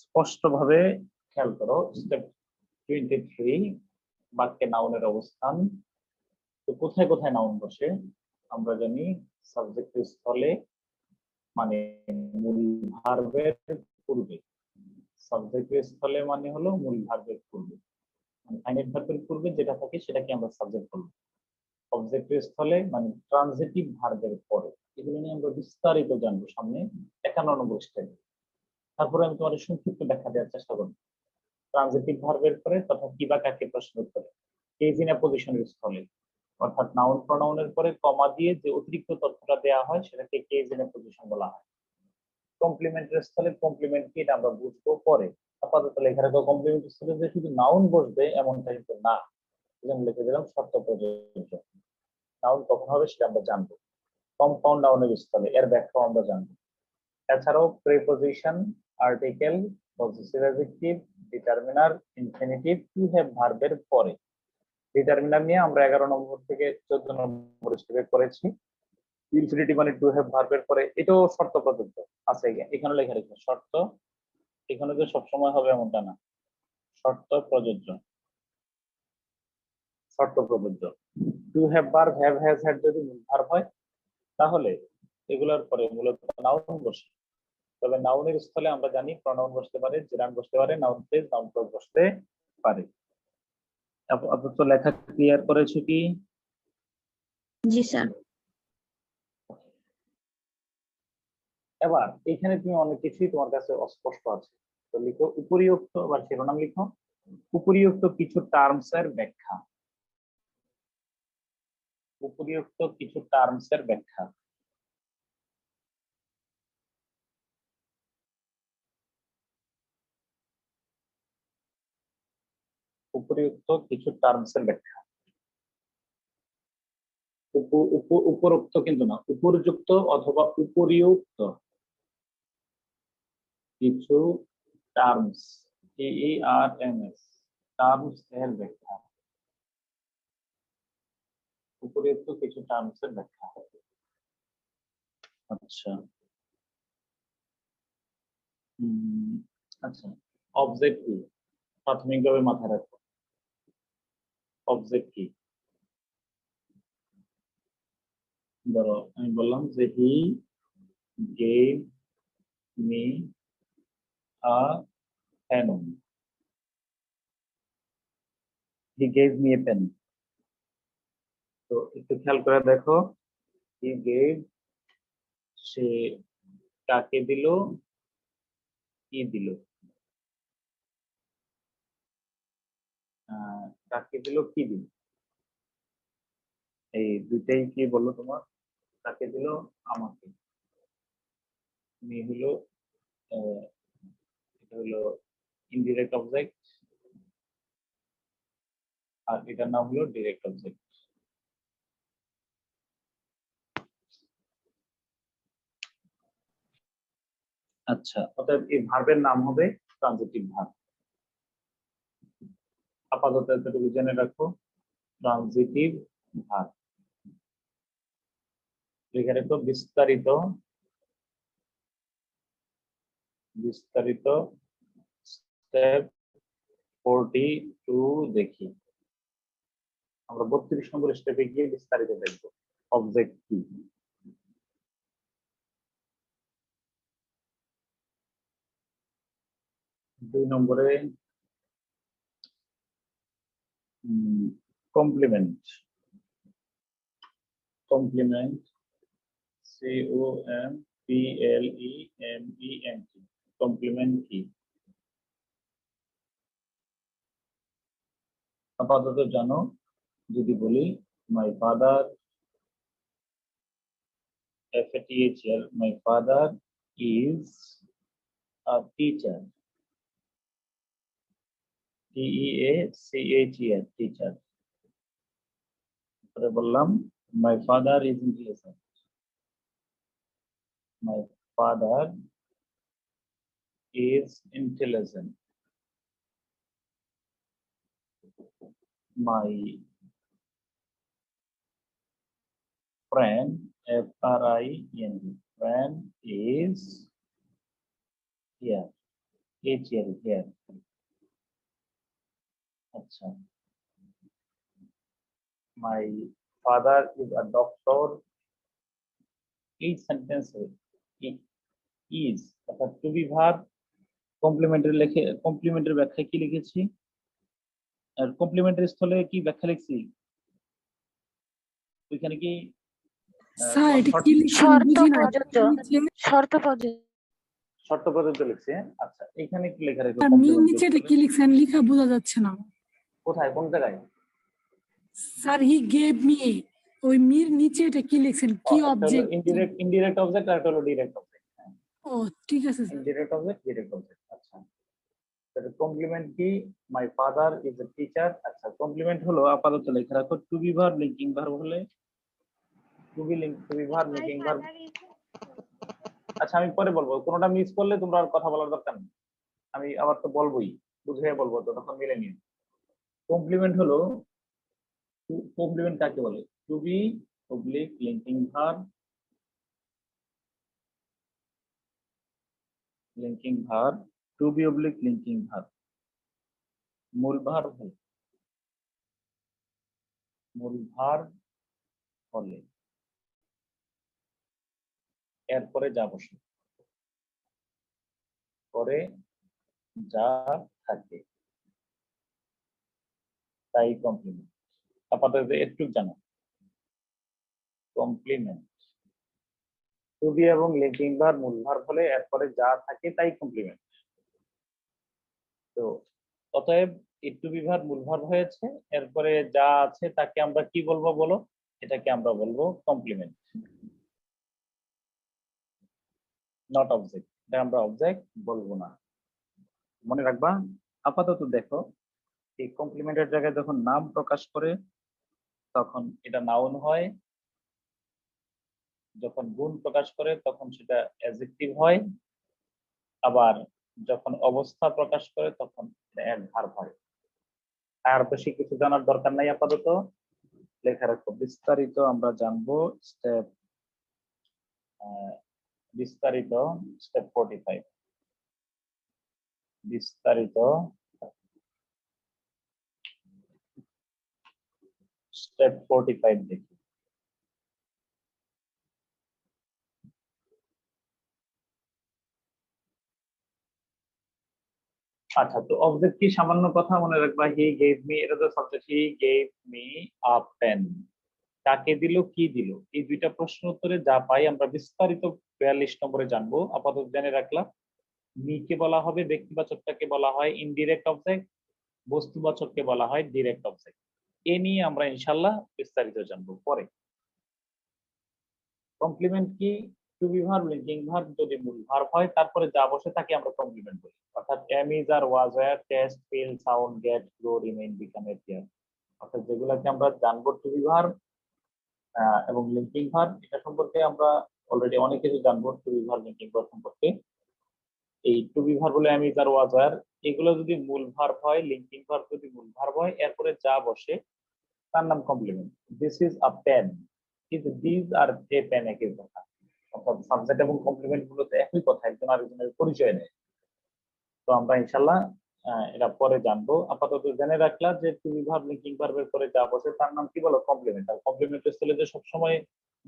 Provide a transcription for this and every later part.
স্পষ্টভাবে খেয়াল করো, স্টেপ 23 বাক্যে নাউনের অবস্থান। তো কোথায় কোথায় নাউন বসে? আমরা জানি সাবজেক্ট স্থলে মানে মূল ভার্বের পূর্বে। সাবজেক্ট স্থলে মানে হলো মূল ভার্বের পূর্বে, মানে ফাইনাইট ভার্বের পূর্বে যেটা থাকে সেটাকে আমরা সাবজেক্ট বলবো। অবজেক্ট স্থলে মানে ট্রানজিটিভ ভার্বের পরে। এগুলো নিয়ে আমরা বিস্তারিত জানবো সামনে 51 নম্বর স্টেপে। তারপরে আমি তোমাদের সংক্ষিপ্ত ব্যাখ্যা দেওয়ার চেষ্টা করব। ট্রানজিটিভ ভার্বের পরে তথা কি বা কাকে প্রশ্ন করে কেজ ইন পজিশনের স্থলে, অর্থাৎ নাউন প্রোনাউনের পরে কমা দিয়ে যে অতিরিক্ত তথ্যটা দেওয়া হয় সেটাকে কেজ ইন পজিশন বলা হয়। কমপ্লিমেন্টের স্থলে কমপ্লিমেন্ট কি এটা আমরা বুঝবো পরে। আপাতত লেখা রাখো কমপ্লিমেন্টের স্থলে যে শুধু নাউন বসবে এমনটা কিন্তু না, এজন্য লিখে দিলাম শর্ত প্রযোজ্য। নাউন কখন হবে সেটা আমরা জানবো। কম্পাউন্ড নাউনের স্থলে এর ব্যাখ্যা আমরা জানবো। এছাড়াও preposition, article, positive adjective, determiner, infinitive, to have ভার্বের পরে। ডিটারমিনার নিয়ে আমরা 11 নম্বর থেকে 14 নম্বর স্টেপে করেছি। ইনফিনিটিভ মানে টু হ্যাভ ভার্বের পরে, এটাও শর্ত প্রযোজ্য আছে। এখানে লেখা রেখে শর্ত, এখানে যে সবসময় হবে এমনটা না, শর্ত প্রযোজ্য। শর্ত প্রযোজ্য to have verb, have, has, had যদি মূল ভার্ব হয় তাহলে এগুলোর পরে মূলত নাউন বসে। তবে নাউনের স্থলে আমরা জানি প্রনাউন বসতে পারে, জিরান বসতে পারে, নাউন ফ্রেজ, নাউন ক্লজ বসতে পারে। আপাতত লেখা ক্লিয়ার করেছো কি? জি স্যার। এবার এখানে তুমি অনেক কিছুই তোমার কাছে অস্পষ্ট আছে, তো লিখো উপরিউক্ত বা শিরোনাম লিখো উপরিউক্ত কিছু টার্মস এর ব্যাখ্যা। উপরিউক্ত কিছু টার্মস এর ব্যাখ্যা। উপরিউক্ত কিছু টার্মস এর ব্যাখ্যা। উপরোক্ত কিন্তু না, উপযুক্ত অথবা উপরিউক্ত কিছু টার্মস, TERMS, টার্মস এর ব্যাখ্যা। উপরিউক্ত কিছু টার্মস এর ব্যাখ্যা। আচ্ছা, আচ্ছা, অবজেক্ট কি প্রাথমিকভাবে মাথায় রাখো। অবজেক্ট কি? ধরো আমি বললাম যে he gave me a pen. He gave me a pen. তো একটু খেয়াল করে দেখো, হি গেভ সে কাকে দিল, কি দিল? কাকে দিল, কি দিল? এই দুইটাই কি বললো তোমার? কাকে দিল? আমাকে। মি হলো এটা হলো ইনডিরেক্ট অবজেক্ট, আর এটার নাম হলো ডিরেক্ট অবজেক্ট। আচ্ছা, অতএব এই ভার্বের নাম হবে ট্রানজিটিভ ভার্ব। আপাতত এতটুকু জেনে রাখো, ট্রানজিটিভ ভার্ব। লিখে রাখো বিস্তারিত, বিস্তারিত স্টেপ 42 দেখি। আমরা 32 নম্বর স্টেপে গিয়ে বিস্তারিত দেখব অবজেক্ট কি। দুই নম্বরে কমপ্লিমেন্ট। কমপ্লিমেন্ট, COMPLEMENT, কমপ্লিমেন্ট কি? আপাতত জানো, যদি বলি my father, FATHR, my father is a teacher, TEACHER, teacher. তারপরে বললাম মাই father is intelligent, my father is intelligent. My friend, FRIEND, friend is here, here. আচ্ছা, my father is a doctor. এই সেন্টেন্সে is অর্থাৎ টু বি ভার্ব কমপ্লিমেন্টারি ব্যাখ্যায় কি লিখেছি, আর complimentary স্থলে কি ব্যাখ্যা লিখছি ওইখানে কি স্যার এটা কি লিখছেন শর্ত বুঝি না প্রযোজ্য, শর্ত প্রযোজ্য। শর্ত প্রযোজ্য লিখছি, হ্যাঁ? আচ্ছা, এখানে কি লেখা রয়েছে আর মির নিচে এটা কি লিখছেন লেখা বোঝা যাচ্ছে না কোথায়, কোন জায়গায়? স্যার হি গেভ মি, ওই মির নিচে এটা কি লিখছেন কি অবজেক্ট? ইনডিরেক্ট অবজেক্ট আর এটা হলো ডিরেক্ট অবজেক্ট। ও ঠিক আছে sir. Indirect object, direct object. আচ্ছা, তাহলে কমপ্লিমেন্ট কি, my father is a teacher. আচ্ছা, কমপ্লিমেন্ট হলো আপাতত লেখা রাখো to be verb linking verb হলে to be verb linking verb. আচ্ছা, আমি পরে বলবো, কোনটা মিস করলে তোমরা আর কথা বলার দরকার নেই, আমি আবার তো বলবোই, বুঝিয়ে বলবো, তো তখন মিলে নিন। কমপ্লিমেন্ট হলো, কমপ্লিমেন্ট কাকে বলে, to be oblique linking verb, linking verb, to be oblique linking verb, মূল ভার্ব হলে, মূল ভার্ব হলে এরপরে যা বসে, পরে যা থাকে তাই কমপ্লিমেন্ট। আপাতত একটু জানো, কমপ্লিমেন্ট টু বি এবং লিঙ্কিং ভার্ব মূল ভার্ব হলে এরপরে যা থাকে তাই কমপ্লিমেন্ট। তো অতএব এই টু বি ভার্ব মূল ভার্ব হয়েছে, এরপরে যা আছে তাকে আমরা কি বলবো বলো, এটাকে আমরা বলবো কমপ্লিমেন্ট, নট অবজেক্ট। এটা আমরা অবজেক্ট বলবো না, মনে রাখবা। আপাতত দেখো, এই কমপ্লিমেন্টের জায়গায় যখন নাম প্রকাশ করে তখন এটা নাউন হয়, যখন গুণ প্রকাশ করে তখন সেটা অ্যাডজেক্টিভ হয়, আবার যখন অবস্থা প্রকাশ করে তখন এটা অ্যাডভার্ব হয়। আর বেশি কিছু জানার দরকার নাই, আপাতত লেখা রাখো। বিস্তারিত আমরা জানবো স্টেপ, বিস্তারিত স্টেপ 45, বিস্তারিত স্টেপ 45 দেখি। আচ্ছা, তো অবজেক্ট কি সামান্য কথা মনে রাখবা, হি গেভ মি, এটা তো subject, he gave me a pen, কাকে দিল, কি দিল, এই দুইটা প্রশ্ন উত্তরে যা পাই আমরা বিস্তারিত 42 নম্বরে জানবো। আপাতত জেনে রাখলাম, মি কে বলা হবে ব্যক্তিবাচকটাকে বলা হয় ইনডিরেক্ট অবজেক্ট, বস্তুবাচককে বলা হয় ডিরেক্ট অবজেক্ট। এ নিয়ে আমরা ইনশাল্লাহ বিস্তারিত জানবো পরে। কমপ্লিমেন্ট কি, to be verb linking verb যদি মূল ভার্ব হয় তারপরে যা বসে তাকে আমরা কমপ্লিমেন্ট বলি, অর্থাৎ am is are was were taste feel sound get grow remain become appear, অর্থাৎ যেগুলোকে আমরা জানবো টু বি ভার্ব এবং লিঙ্কিং ভার্ব, এটা সম্পর্কে আমরা অলরেডি অনেক কিছু জানবো to be verb linking verb সম্পর্কে। এই টু বি ভার্ব হলো am is are was were, এগুলো যদি মূল ভার্ব হয়, লিঙ্কিং ভার্ব যদি মূল ভার্ব হয়, এরপরে যা বসে তার নাম complement. This is a pen, কিন্তু দিস আর এ পেন একই কথা, অর্থাৎ সাবজেক্ট এবং কমপ্লিমেন্ট গুলোতে একই কথা, একজন আরেকজনের পরিচয় নেয়। তো আমরা ইনশাল্লাহ এটা পরে জানবো। আপাতত জেনে রাখলাম যে টু বি ভার্ব লিঙ্কিং ভার্বের পরে যা বসে তার নাম কি বলো, কমপ্লিমেন্ট। আর কমপ্লিমেন্টের স্থলে যে সবসময়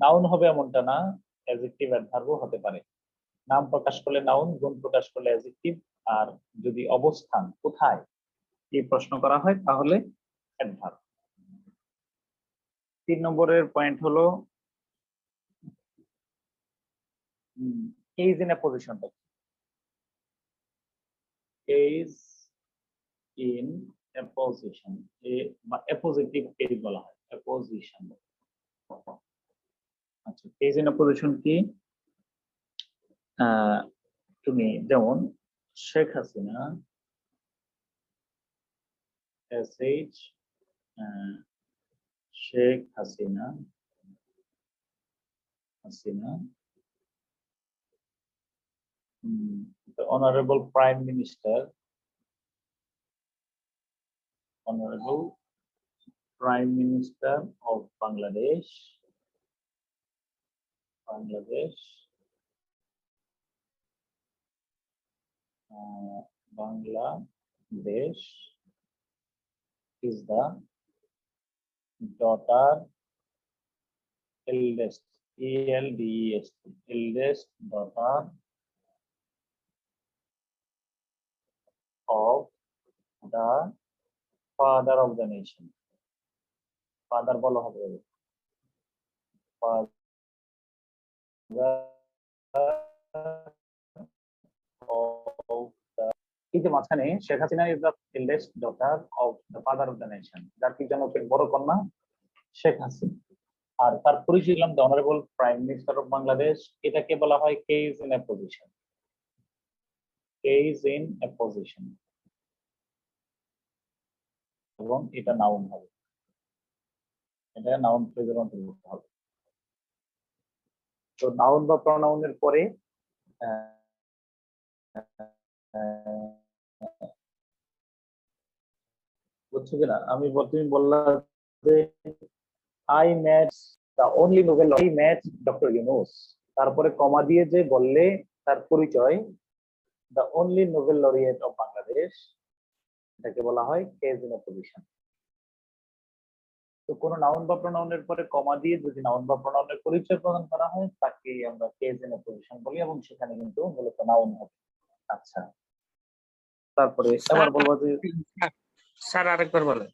নাউন হবে এমনটা না, অ্যাডজেক্টিভ অ্যাডভার্বও হতে পারে। নাম প্রকাশ করলে নাউন, গুণ প্রকাশ করলে অ্যাডজেক্টিভ, আর যদি অবস্থান কোথায় এই প্রশ্ন করা হয় তাহলে অ্যাডভার্ব। 3 নম্বরের পয়েন্ট হলো is in a position, is in a position, a positive case বলা হয়, a position। আচ্ছা, is in a position কি, তুমি যেমন Sheikh Hasina, sh Sheikh Hasina, the honorable prime minister, honorable prime minister of Bangladesh, Bangladesh is the daughter eldest eldest daughter of the father of the nation. Father বলা হবে, father of the, এই যে মাঝখানে Sheikh Hasina is the eldest daughter of the father of the nation, জাতির জনকের বড় কন্যা শেখ হাসিনা। আর তার পরিচয় দিলাম the honourable prime minister of Bangladesh. এটাকে বলা হয় case is in apposition, case is in apposition, এবং এটা নাউন হবে, এটা নাউন ফ্রেজের অন্তর্ভুক্ত হবে। তো নাউন বা প্রনাউনের পরে বুঝছো কিনা, আমি তুমি বললাম যে I match the only Nobel, I match doctor Yunus, তারপরে কমা দিয়ে যে বললে তার পরিচয় the only Nobel laureate of Bangladesh, এটাকে বলা হয় case is in A position. তো কোন নাউন বা প্রনাউনের পরে কমা দিয়ে যদি নাউন বা প্রনাউনের পরিচয় প্রদান করা হয় তাকে আমরা কে ইজ ইন এ পজিশন বলি, এবং সেখানে কিন্তু মূলত নাউন হবে। আচ্ছা, তারপরে এবার বলবো যে স্যার আরেকবার বলেন।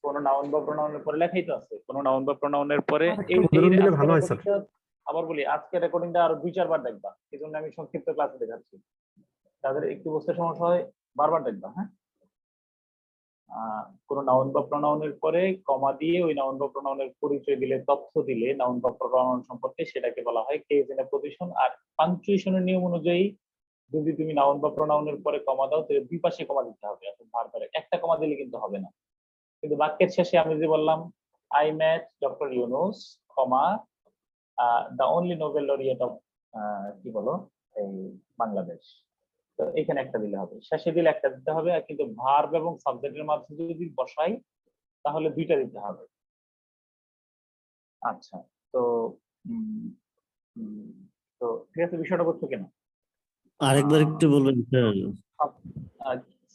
কোন নাউন বা প্রনাউনের পরে লেখাই তো আছে, কোন নাউন বা প্রনাউনের পরে উদাহরণ দিলে ভালো হয়, স্যার। আবার বলি, আজকে রেকর্ডিংটা আরো 2-4 বার দেখবা, এই জন্য আমি সংক্ষিপ্ত ক্লাসে দেখাচ্ছি। তাদের একটু বুঝতে সমস্যা হয় বারবার দেখবা। হ্যাঁ, কোন নাউন বা প্রনাউনের পরে কমা দিয়ে ওই নাউন বা প্রনাউনের পরিচয় দিলে, তথ্য দিলে নাউন বা প্রনাউন সম্পর্কে, সেটাকে বলা হয় case is in A position. আর পাংচুয়েশনের নিয়ম অনুযায়ী যদি তুমি নাউন বা প্রনাউনের পরে কমা দাও তাহলে দুই পাশে কমা দিতে হবে, ভার্বের একটা কমা দিলে কিন্তু হবে না। কিন্তু বাক্যের শেষে আমি যে বললাম I match doctor Yunus, comma the only Nobel laureate of কি বলো এই বাংলাদেশ, তো এখানে একটা দিলে হবে, শেষে দিলে একটা দিতে হবে। আর কিন্তু ভার্ব এবং সাবজেক্টের মাঝে যদি বসাই তাহলে দুইটা দিতে হবে। আচ্ছা, তো তো ঠিক আছে, বিষয়টা বুঝছো কিনা? আরেকবার একটু বলবেন স্যার।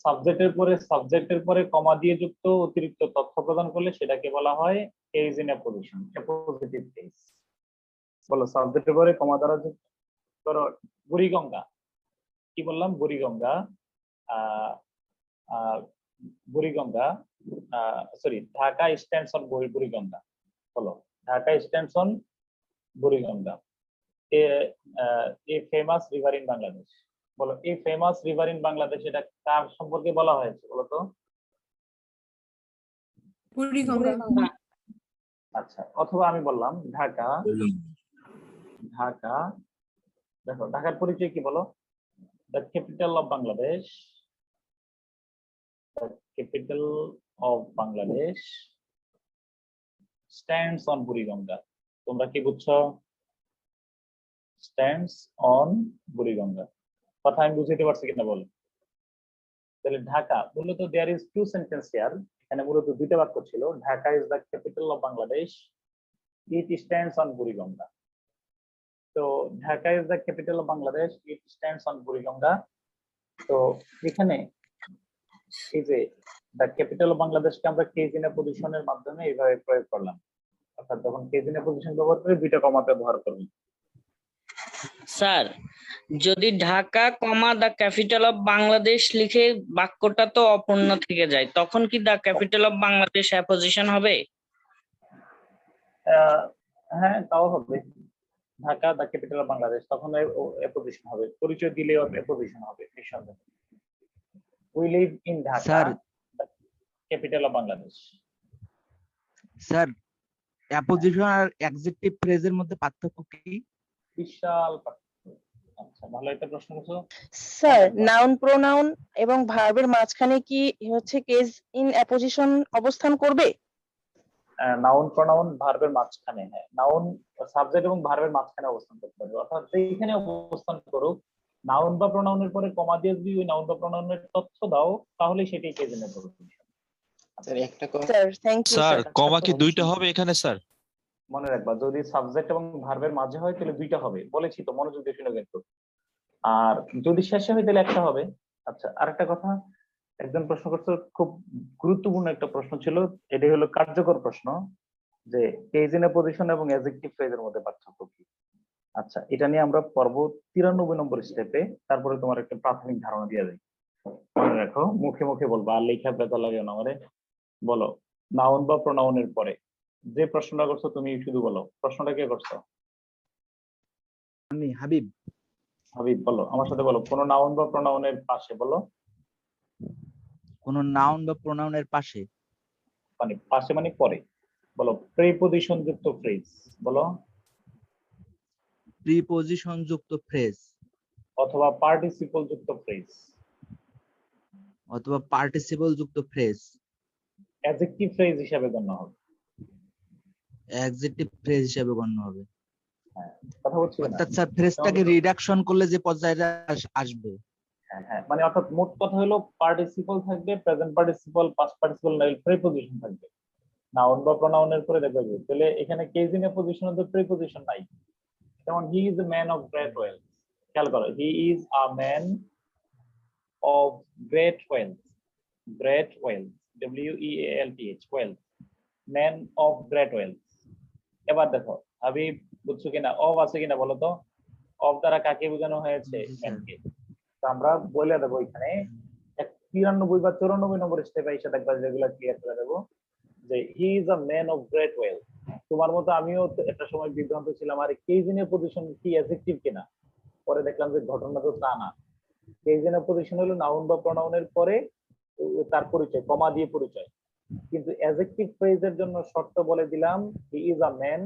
সাবজেক্টের পরে কমা দিয়ে যুক্ত অতিরিক্ত তথ্য প্রদান করলে সেটাকে বলা হয় case is in apposition, positive case. বলো, সাবজেক্টের পরে কমা দ্বারা যুক্ত, ধরো বুড়িগঙ্গা, কি বললাম, Buriganga, Buriganga, sorry, Dhaka stands on Buriganga. বলো, Dhaka stands on Buriganga, a famous river in Bangladesh. বলো, এই ফেমাস রিভার ইন বাংলাদেশ এটা কার সম্পর্কে বলা হয়েছে বলো তো? আচ্ছা, অথবা আমি বললাম ঢাকা, ঢাকা, দেখো ঢাকার পরিচয় কি বলো, the capital of Bangladesh, the capital of Bangladesh stands on Buriganga. তোমরা কি বুঝছো? স্ট্যান্ডস অন বুড়িগঙ্গা, কথা আমি বুঝাতে পারছি কিনা বলো? তাহলে ঢাকা, মূলত there is two sentence here, এখানে মূলত দুইটা বাক্য ছিল। Dhaka is the capital of Bangladesh, it stands on Buriganga. তো Dhaka is the capital of Bangladesh, it stands on Buriganga. তো এখানে এই যে দ্য ক্যাপিটাল অফ বাংলাদেশকে আমরা কে ইজ ইন এ পজিশনের মাধ্যমে এইভাবে প্রয়োগ করলাম, অর্থাৎ যখন case is in apposition ব্যবহার করে দুইটা কমা ব্যবহার করবে। স্যার, যদি Dhaka comma the capital of Bangladesh লিখে বাক্যটা তো অপূর্ণ থেকে যায়, তখন কি the capital of Bangladesh apposition হবে? হ্যাঁ, তাও হবে। Dhaka the capital of Bangladesh, তখন অ্যাপোজিশন হবে, পরিচয় দিলেও অ্যাপোজিশন হবে নিঃসন্দেহে। We live in Dhaka, sir, capital of Bangladesh. Sir, apposition আর অ্যাডজেক্টিভ ফ্রেজের মধ্যে পার্থক্য কি? বিশাল পার্থক্য। আচ্ছা, ভালো একটা প্রশ্ন করছো স্যার, নাউন প্রোনাউন এবং ভার্বের মাঝখানে কি হচ্ছে কেস ইন অ্যাপোজিশন অবস্থান করবে? নাউন প্রোনাউন ভার্বের মাঝখানে, হ্যাঁ, নাউন সাবজেক্ট এবং ভার্বের মাঝখানে অবস্থান করতে হবে, অর্থাৎ এইখানে অবস্থান করুক। নাউন বা প্রোনাউনের পরে কমা দিয়ে যদি ওই নাউন বা প্রোনাউনের তথ্য দাও তাহলে সেটাই কেস ইন অ্যাপোজিশন। স্যার একটা কথা, sir, thank you sir sir. Comma কি দুইটা হবে এখানে স্যার? মনে রাখবা, যদি সাবজেক্ট এবং ভার্বের মাঝে হয় তাহলে দুইটা হবে, বলেছি তো, মনোযোগ দিয়ে শুনে কিন্তু। আর যদি শেষে হয় তাহলে একটা হবে, আচ্ছা, আরেকটা কথা, একজন প্রশ্ন করছে, খুব গুরুত্বপূর্ণ একটা প্রশ্ন ছিল, এটাই হলো কার্যকর প্রশ্ন, যে কেজ ইন এ পজিশন এবং অ্যাডজেক্টিভ ফ্রেজের মধ্যে পার্থক্য কি। আচ্ছা, এটা নিয়ে আমরা পর্ব 93 নম্বর স্টেপে তারপরে তোমার একটা প্রাথমিক ধারণা দিয়ে দেয়। মনে রাখো, মুখে মুখে বলবা, আর লেখা ব্যথা লাগে না আমারে। বলো, নাউন বা প্রোনাউনের পরে যে প্রশ্নটা করছো তুমি শুধু বলো, প্রশ্নটা কে করছো? আমি হাবিব। হাবিব, বলো আমার সাথে, বলো কোন নাউন বা প্রোনাউনের পাশে, বলো কোন নাউন বা প্রোনাউনের পাশে মানে পাশে মানে পরে, বলো প্রিপজিশন যুক্ত ফ্রেজ, বলো প্রিপজিশন যুক্ত ফ্রেজ অথবা পার্টিসিপল যুক্ত ফ্রেজ, অথবা পার্টিসিপল যুক্ত ফ্রেজ অ্যাডজেক্টিভ ফ্রেজ হিসাবে গণ্য হবে। অ্যাডজেক্টিভ ফ্রেজ হিসেবে গণ্য হবে। হ্যাঁ, কথা বলছি না? অর্থাৎ স্যার ফ্রেজটাকে রিডাকশন করলে যে পর্যায়ে আসবে। হ্যাঁ হ্যাঁ, মানে অর্থাৎ মোট কথা হলো পার্টিসিপল থাকবে, present participle, past participle, preposition থাকবে। নাউন বা প্রোনাউনের পরে দেখবে, তাহলে এখানে কেজ ইন এ পজিশনে তো প্রিপজিশন নাই। যেমন he is a man of great wealth, খেয়াল করো, he is a man of great wealth, great wealth, WEALTH, wealth, man of great wealth. এবার দেখো হাবিব, বুঝছো কিনা, অফ আছে কিনা বলো তো, অফ দ্বারা কাকে বোঝানো হয়েছে? জি, স্যার। ম্যানকে। তো আমরা বলে দেবো এখানে 93 বা 94 নম্বর স্টেপে এসে দেখবা, যেগুলো ক্লিয়ার করে দেবো, যে he is a man of great wealth. তোমার মতো আমিও তো একটা সময় বিভ্রান্ত ছিলাম, আর কেজ ইন এ পজিশন কি অ্যাডজেক্টিভ কিনা, পরে দেখলাম যে ঘটনা তো তা না। কেজ ইন এ পজিশন হলো নাউন বা প্রোনাউনের পরে তার পরিচয়, কমা দিয়ে পরিচয়। কিন্তু অ্যাডজেক্টিভ ফ্রেজের জন্য শর্ত বলে দিলাম, হি ইজ আ ম্যান,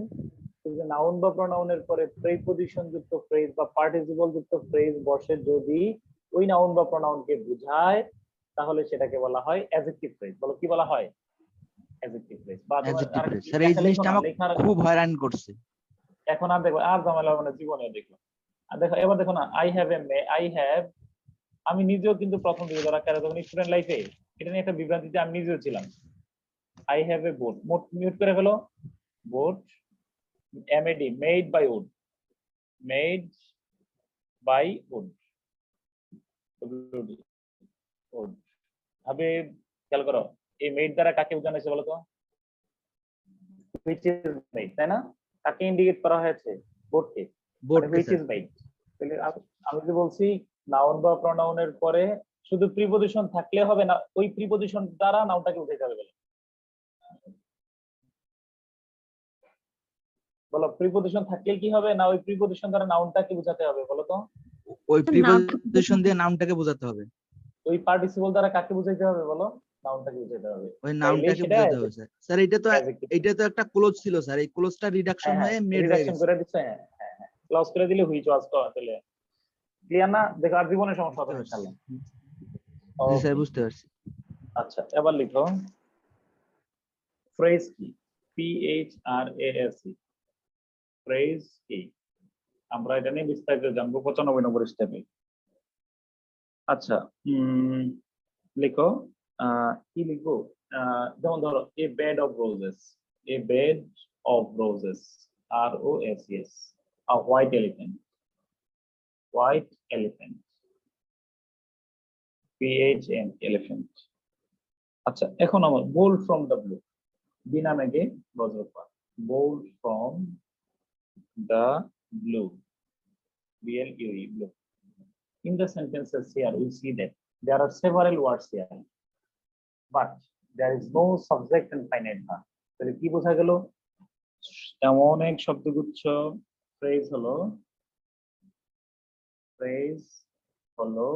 কিন্তু নাউন বা প্রোনাউনের পরে প্রিপজিশন যুক্ত ফ্রেজ বা পার্টিসিপল যুক্ত ফ্রেজ বসে যদি ওই নাউন বা প্রোনাউনকে বোঝায়, তাহলে সেটাকে বলা হয় অ্যাডজেক্টিভ ফ্রেজ। বলো কি বলা হয়? Adjective phrase. বা তোমার অ্যাডজেক্টিভ আর ফ্রেজ স্যার, এই লেখা লেখো জিনিসটা না, আমাকে লেখার খুব হয়রান করছে। এখন আর দেখো, আর ঝামেলা হবে না, জীবনে দেখো। আর দেখো, এবার দেখো না, I have A I have, আমি নিজেও কিন্তু প্রথম দিকে ধরা কারণ তখন স্টুডেন্ট লাইফে এটা নিয়ে একটা বিভ্রান্তিতে আমি নিজেও ছিলাম। I have a boat, mute করে ফেলো, boat, MAD, made by wood, made by wood, wood. ভাবে খেয়াল করো, এই মেড দ্বারা কাকে বোঝানো হয়েছে বলো তো? হুইচ ইজ মেড, তাই না? কাকে ইন্ডিকেট করা হয়েছে? বোটকে, মানে বোর্ডকে হুইচ স্যার। Is made. তাহলে আমি যে বলছি নাউন বা প্রোনাউনের পরে শুধু প্রিপজিশন থাকলে হবে না, ওই প্রিপজিশন দ্বারা নাউনটাকে বোঝাতে হবে। বলো প্রিপজিশন থাকলে কি হবে, না ওই প্রিপজিশন দ্বারা নাউনটাকে বোঝাতে হবে, বলো তো? ওই নাম প্রিপজিশন দিয়ে নামটাকে বোঝাতে হবে। ওই পার্টিসিপল দ্বারা কাকে বোঝাতে হবে বলো? নাউনটাকে বোঝাতে হবে। ওই তাইলেই নামটাকে সেটা বোঝাতে হবে স্যার। Sir adjective। এটা তো একটা ক্লোজ ছিল স্যার, এই ক্লোজটা রিডাকশন হ্যাঁ হয়ে মেড হয়ে রিডাকশন গেছে। করে দিচ্ছে, হ্যাঁ হ্যাঁ হ্যাঁ, ক্লজ করে দিলে হুইচ ওয়াজ তো আসলে ক্লিয়ার না? দেখো আর জীবনে সমস্যা হবে বুঝতে না পারছি। ইনশাআল্লাহ। জি স্যার, ওকে, বুঝতে পারছি। আচ্ছা এবার লিখো ফ্রেজ কি, PHRASE, ফ্রেজ কি। আমরা এটা নিয়ে বিস্তারিত জানবো 95 নম্বর স্টেপে। আচ্ছা, লিখো, কি লিখবো? যেমন ধরো a bed of roses, a bed of roses, ROSES, a white elephant, white elephant, PHM, elephant. আচ্ছা, এখন আমার বোল্ড ফ্রম দ্য ব্লু, বিনা মেঘে বজ্রপাত, bolt from the blue, BLUE, blue. In the sentences here, we see that there are several words here, but there is no subject and finite verb. তাহলে কি বোঝা গেল? এমন এক শব্দগুচ্ছ, ফ্রেজ হলো, ফ্রেজ হলো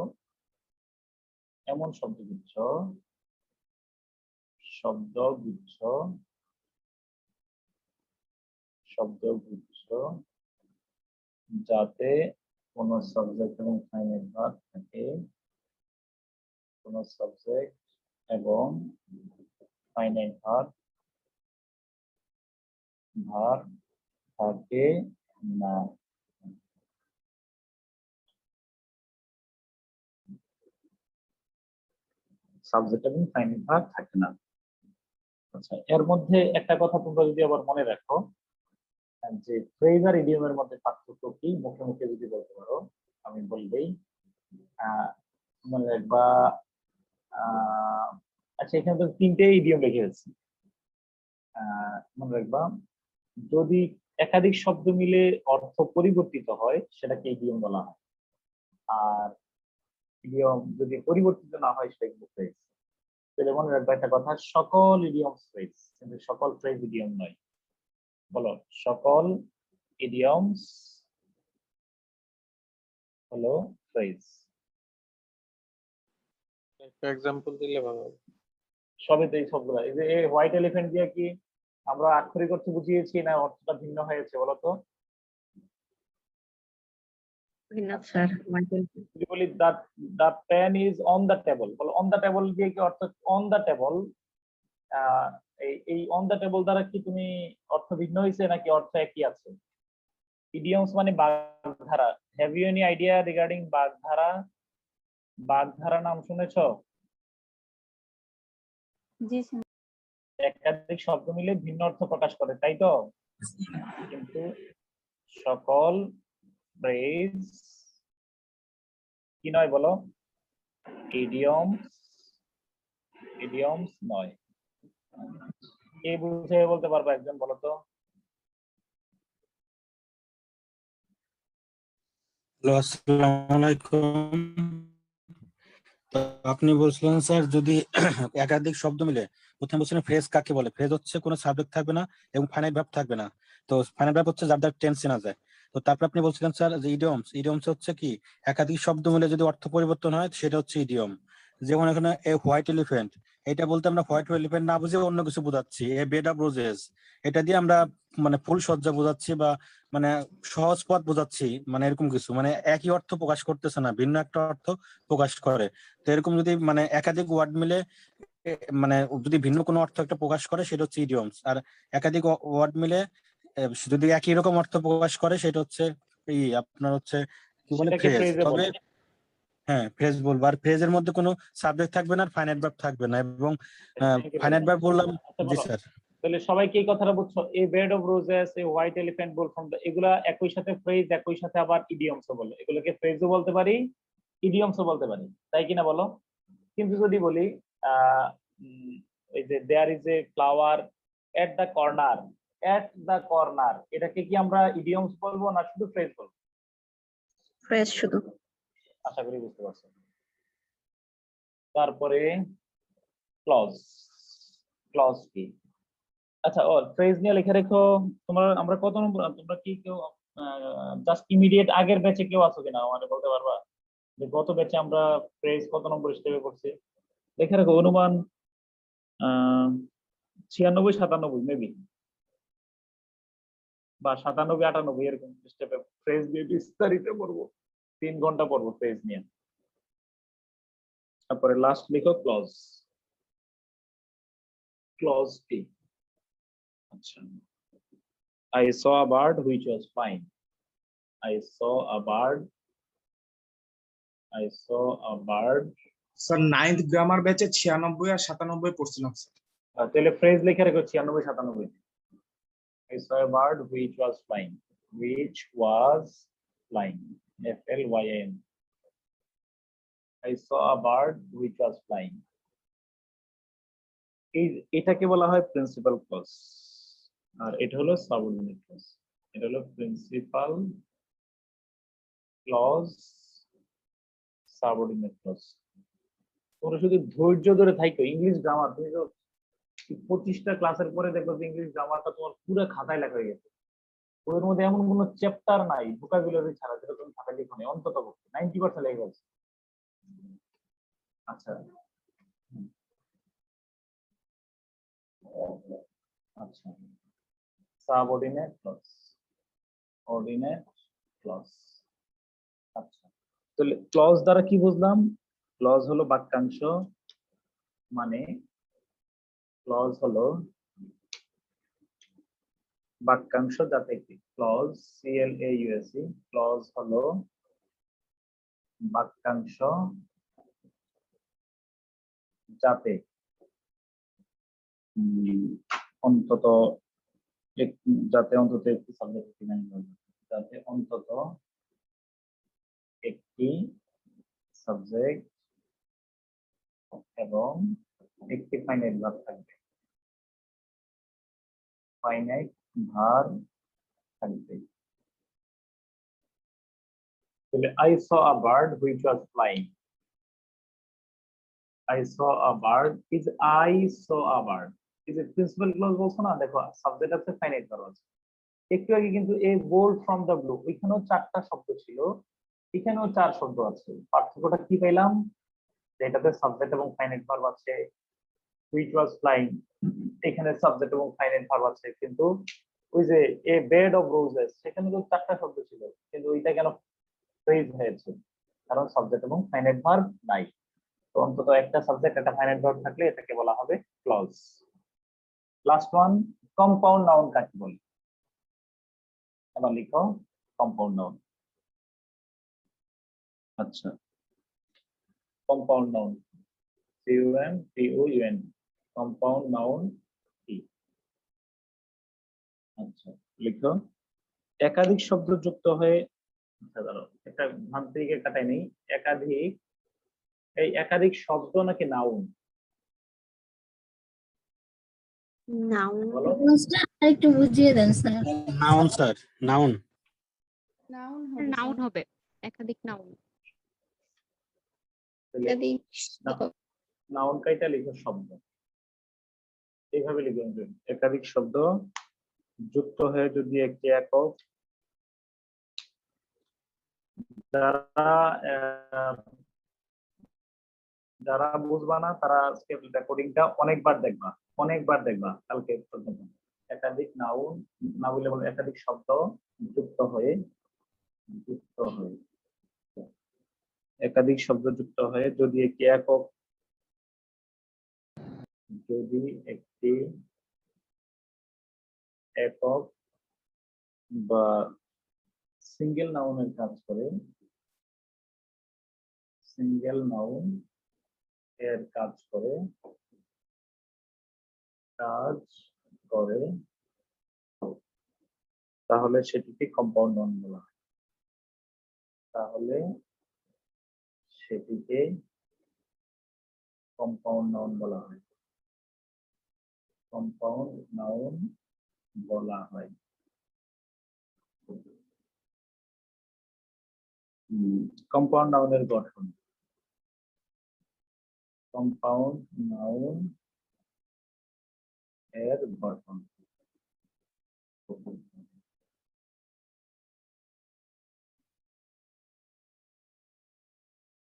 এমন শব্দগুচ্ছ, শব্দগুচ্ছ, শব্দগুচ্ছ যাতে কোনো সাবজেক্ট এবং ফাইনাইট ভার্ব থাকে, কোনো সাবজেক্ট এবং ফাইনাইট ভার্ব থাকে না। সাবজেক্ট এবং ফাইনাইট ভার্ব থাকে না। আচ্ছা, এর মধ্যে একটা কথা তোমরা যদি আবার মনে রাখো, যে ফ্রেজ আর ইডিয়মের মধ্যে পার্থক্য কি, মুখে মুখে যদি বলতে পারো আমি বলবেই। মনে রাখবা আচ্ছা এখানে তো তিনটে ইডিয়ম লিখে ফেলছি। মনে রাখবা যদি একাধিক শব্দ মিলে অর্থ পরিবর্তিত হয় সেটাকে ইডিয়ম বলা হয়, আর ইডিয়ম যদি পরিবর্তিত না হয় সেটা কিন্তু ফ্রেজ। তাহলে মনে রাখবা একটা কথা, সকল ইডিয়ম ফ্রেজ, কিন্তু সকল ফ্রেজ ইডিয়ম নয়। বলো, সকল ইডিয়মস হলো ফ্রেজ। একটা এক্সাম্পল দিলে ভালো হবে। সবে তো এই সবগুলা, এই যে হোয়াইট এলিফ্যান্ট দিয়ে কি আমরা আক্ষরিক অর্থ বুঝিয়েছি না অর্থটা ভিন্ন হয়েছে বলতো? স্যার যদি বলি the pen is on the table, বলো অন দ্য টেবল দিয়ে কি অর্থ? অন দ্য টেবল, এই অন দ্য টেবল দ্বারা কি তুমি অর্থ ভিন্ন হয়েছে নাকি অর্থ একই আছে? ইডিয়মস মানে বাগধারা। Have you any idea regarding বাগধারা? বাগধারা নাম শুনেছো? জি স্যার। একাধিক শব্দ মিলে ভিন্ন অর্থ প্রকাশ করে, তাই তো? কিন্তু সকল ফ্রেজ কি নয় বলো? ইডিয়মস নয়। কে বুঝে বলতে পারবো একজন, বলো তো? হ্যালো, আসসালামু আলাইকুম। তো আপনি বলছিলেন স্যার যদি একাধিক শব্দ মিলে, প্রথমে বলছিলেন ফ্রেজ কাকে বলে? ফ্রেজ হচ্ছে কোনো সাবজেক্ট থাকবে না এবং ফাইনাইট ভার্ব থাকবে না। তো ফাইনাইট ভার্ব হচ্ছে যার দ্বারা টেন্স চেনা যায়। তো তারপর আপনি বলছিলেন স্যার যে ইডিয়মস হচ্ছে কি একাধিক শব্দ মিলে যদি অর্থ পরিবর্তন হয় সেটা হচ্ছে ইডিয়ম। যেমন এখানে এ হোয়াইট এলিফ্যান্ট, এটা বলতে আমরা হোয়াইট এলিফ্যান্ট না বুঝে অন্য কিছু বোঝাচ্ছি। এ বেড অফ রোজেস, এটা দিয়ে আমরা মানে ফুল সজ্জা বোঝাচ্ছি বা মানে সহজ পথ বোঝাচ্ছি, মানে এরকম কিছু, মানে একই অর্থ প্রকাশ করতেছে না, ভিন্ন একটা অর্থ প্রকাশ করে। তো এরকম যদি মানে একাধিক ওয়ার্ড মিলে মানে যদি ভিন্ন কোনো অর্থ একটা প্রকাশ করে সেটা হচ্ছে ইডিয়মস। আর একাধিক ওয়ার্ড মিলে যদি একই রকম অর্থ প্রকাশ করে সেটা হচ্ছে আপনার হচ্ছে কি বলে সেটাকে ফ্রেজ। ফ্রেজে তবে বলে। হ্যাঁ ফ্রেজ বলবো, আর ফ্রেজের মধ্যে কোনো সাবজেক্ট থাকবে না আর ফাইনাইট ভার্ব থাকবে না। এবং ফাইনাইট ভার্ব বললাম। আচ্ছা জি বলো, স্যার। তাহলে সবাই কি এই কথাটা বুঝছো? A bed of roses, a white elephant bolt from the, এগুলা একই সাথে ফ্রেজ, একই সাথে আবার ইডিয়মসও বলে। এগুলোকে ফ্রেজও বলতে পারি, ইডিয়মসও বলতে পারি, তাই কিনা বলো? কিন্তু যদি বলি এই যে there is a flower at the corner, এটাকে কি আমরা ইডিয়মস বলবো না শুধু ফ্রেজ বলবো? ফ্রেশ শুধু। আশা করি বুঝতে পারছো। তারপরে ক্লজ, ক্লজ কি? আচ্ছা ও ফ্রেজ নিয়ে লিখে রেখো। আমরা কত নম্বর, তোমরা কি কেউ জাস্ট ইমিডিয়েট আগের ব্যাচে কেউ আছো কিনা আমাকে বলতে পারবা যে গত ব্যাচে আমরা ফ্রেজ কত নম্বর স্টেপে করছি? লিখে রাখো, অনুমান 96-97 মেবি, বা 97-98 এরকম স্টেপে ফ্রেজ দিয়ে বিস্তারিত পড়বো। 3 ঘন্টা পড়বো ফ্রেজ নিয়ে। তারপরে লাস্ট লিখো ক্লজ। ক্লজ কি? আচ্ছা, I saw a bird which was flying. I saw a bird. I saw a bird. Sir 9th grammar ব্যাচে 96 আর 97 পড়ছিলাম স্যার। তাহলে ফ্রেজ লিখে রেখো 96-97। I saw a bird which was flying. Which was flying. FLYING. I saw a bird which was flying. এটাকে বলা হয় principal clause, আর এটা হলো সাবঅর্ডিনেট ক্লজ। এটা হলো প্রিন্সিপাল ক্লজ, সাবঅর্ডিনেট ক্লজ। তোমরা শুধু ধৈর্য ধরে থাকো। ইংলিশ গ্রামার তুমি তো 25টা ক্লাসের পরে দেখো যে ইংলিশ গ্রামারটা তোমার পুরো খাতায় লেখা হয়ে গেছে। ওর মধ্যে এমন কোনো চ্যাপ্টার নাই ভোকাবুলারি ছাড়া যেটা তুমি খাতায় লিখো না, অন্তত 90% লেগে গেছে। আচ্ছা আচ্ছা, সাবঅর্ডিনেট ক্লজ, অর্ডিনেট ক্লজ। আচ্ছা, তাহলে ক্লজ দ্বারা কি বুঝলাম? ক্লজ হলো বাক্যাংশ, মানে ক্লজ হলো বাক্যাংশ যাতে কি, ক্লজ CLAUSE, ক্লজ হলো বাক্যাংশ যাতে অন্তত একটি সাবজেক্ট, যাতে অন্তত একটি সাবজেক্ট এবং একটি ফাইনাইট ভার্ব থাকবে। ফাইনাইট ভার্ব থাকবে। তাহলে I saw a bird which was flying. I saw a bird is I saw a bird is a principal clause বলছো না, দেখো সাবজেক্ট আছে, ফাইনাইট ভার্ব আছে। একটু আগে কিন্তু এ বোল্ড ফ্রম দ্য ব্লু, ওইখানেও 4টা শব্দ ছিল, এখানেও 4 শব্দ আছে। পার্থক্যটা কি পেলাম? এটাতে সাবজেক্ট এবং ফাইনাইট ভার্ব আছে, which was flying এখানে সাবজেক্ট এবং ফাইনাইট ভার্ব আছে, কিন্তু ওই যে এ বেড অফ রোজেস সেখানে তো 4টা শব্দ ছিল, কিন্তু ওইটা কেন ফ্রেজ হয়েছে? কারণ সাবজেক্ট এবং ফাইনাইট ভার্ব নাই। তো অন্তত একটা সাবজেক্ট একটা ফাইনাইট ভার্ব থাকলে এটাকে বলা হবে clause. Last one, compound noun কাকে বলে? এবার লিখো কম্পাউন্ড নাউন। আচ্ছা, compound noun COMPOUN compound noun কি? আচ্ছা লিখো, একাধিক শব্দ যুক্ত হয়ে, আচ্ছা ধরো একটা ভান্তিকে কাটাই নেই, একাধিক, এই একাধিক শব্দ নাকি নাউন নাউন। বলো? একটু বুঝিয়ে দেন স্যার। Noun sir, noun. নাউন হবে, একাধিক নাউন। তাহলে নাউন কাইটা লিখো শব্দ, এইভাবে লিখবেন, একাধিক শব্দ যুক্ত হয়ে যদি একটি একক, যারা বুঝবা না তারা আজকে রেকর্ডিংটা অনেকবার দেখবা কালকে পর্যন্ত। একাধিক নাউন না বলে বলে একাধিক শব্দ যুক্ত হয়ে একাধিক শব্দ যুক্ত হয়ে যদি একটি একক বা সিঙ্গেল নাউনের কাজ করে, সিঙ্গেল নাউন এর কাজ করে তাহলে সেটিকে কম্পাউন্ড নাউন বলা হয়। কম্পাউন্ড নাউন বলা হয়। কম্পাউন্ড নাউনের গঠন, কম্পাউন্ড নাউন এর গঠন।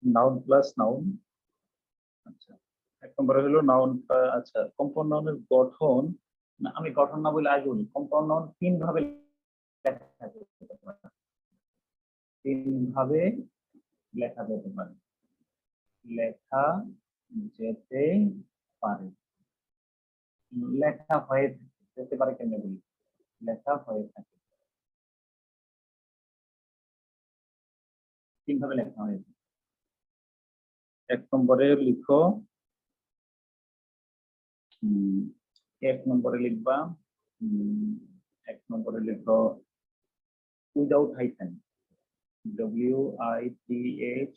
Noun plus noun. আচ্ছা, এক নম্বরে হলো নাউন। আচ্ছা, কম্পাউন্ড নাউনের গঠন, না আমি গঠন না বলে আগে বলি, কম্পাউন্ড নাউন 3 ভাবে লেখা যেতে পারে। 3 ভাবে লেখা যেতে পারে। লেখা হয়ে যেতে পারে কেন বলি, লেখা হয়ে থাকে 3 ভাবে লেখা হয়েছে। 1 নম্বরে লিখো, 1 নম্বরে লিখবা, 1 নম্বরে লিখো without hyphen, WITHOUT,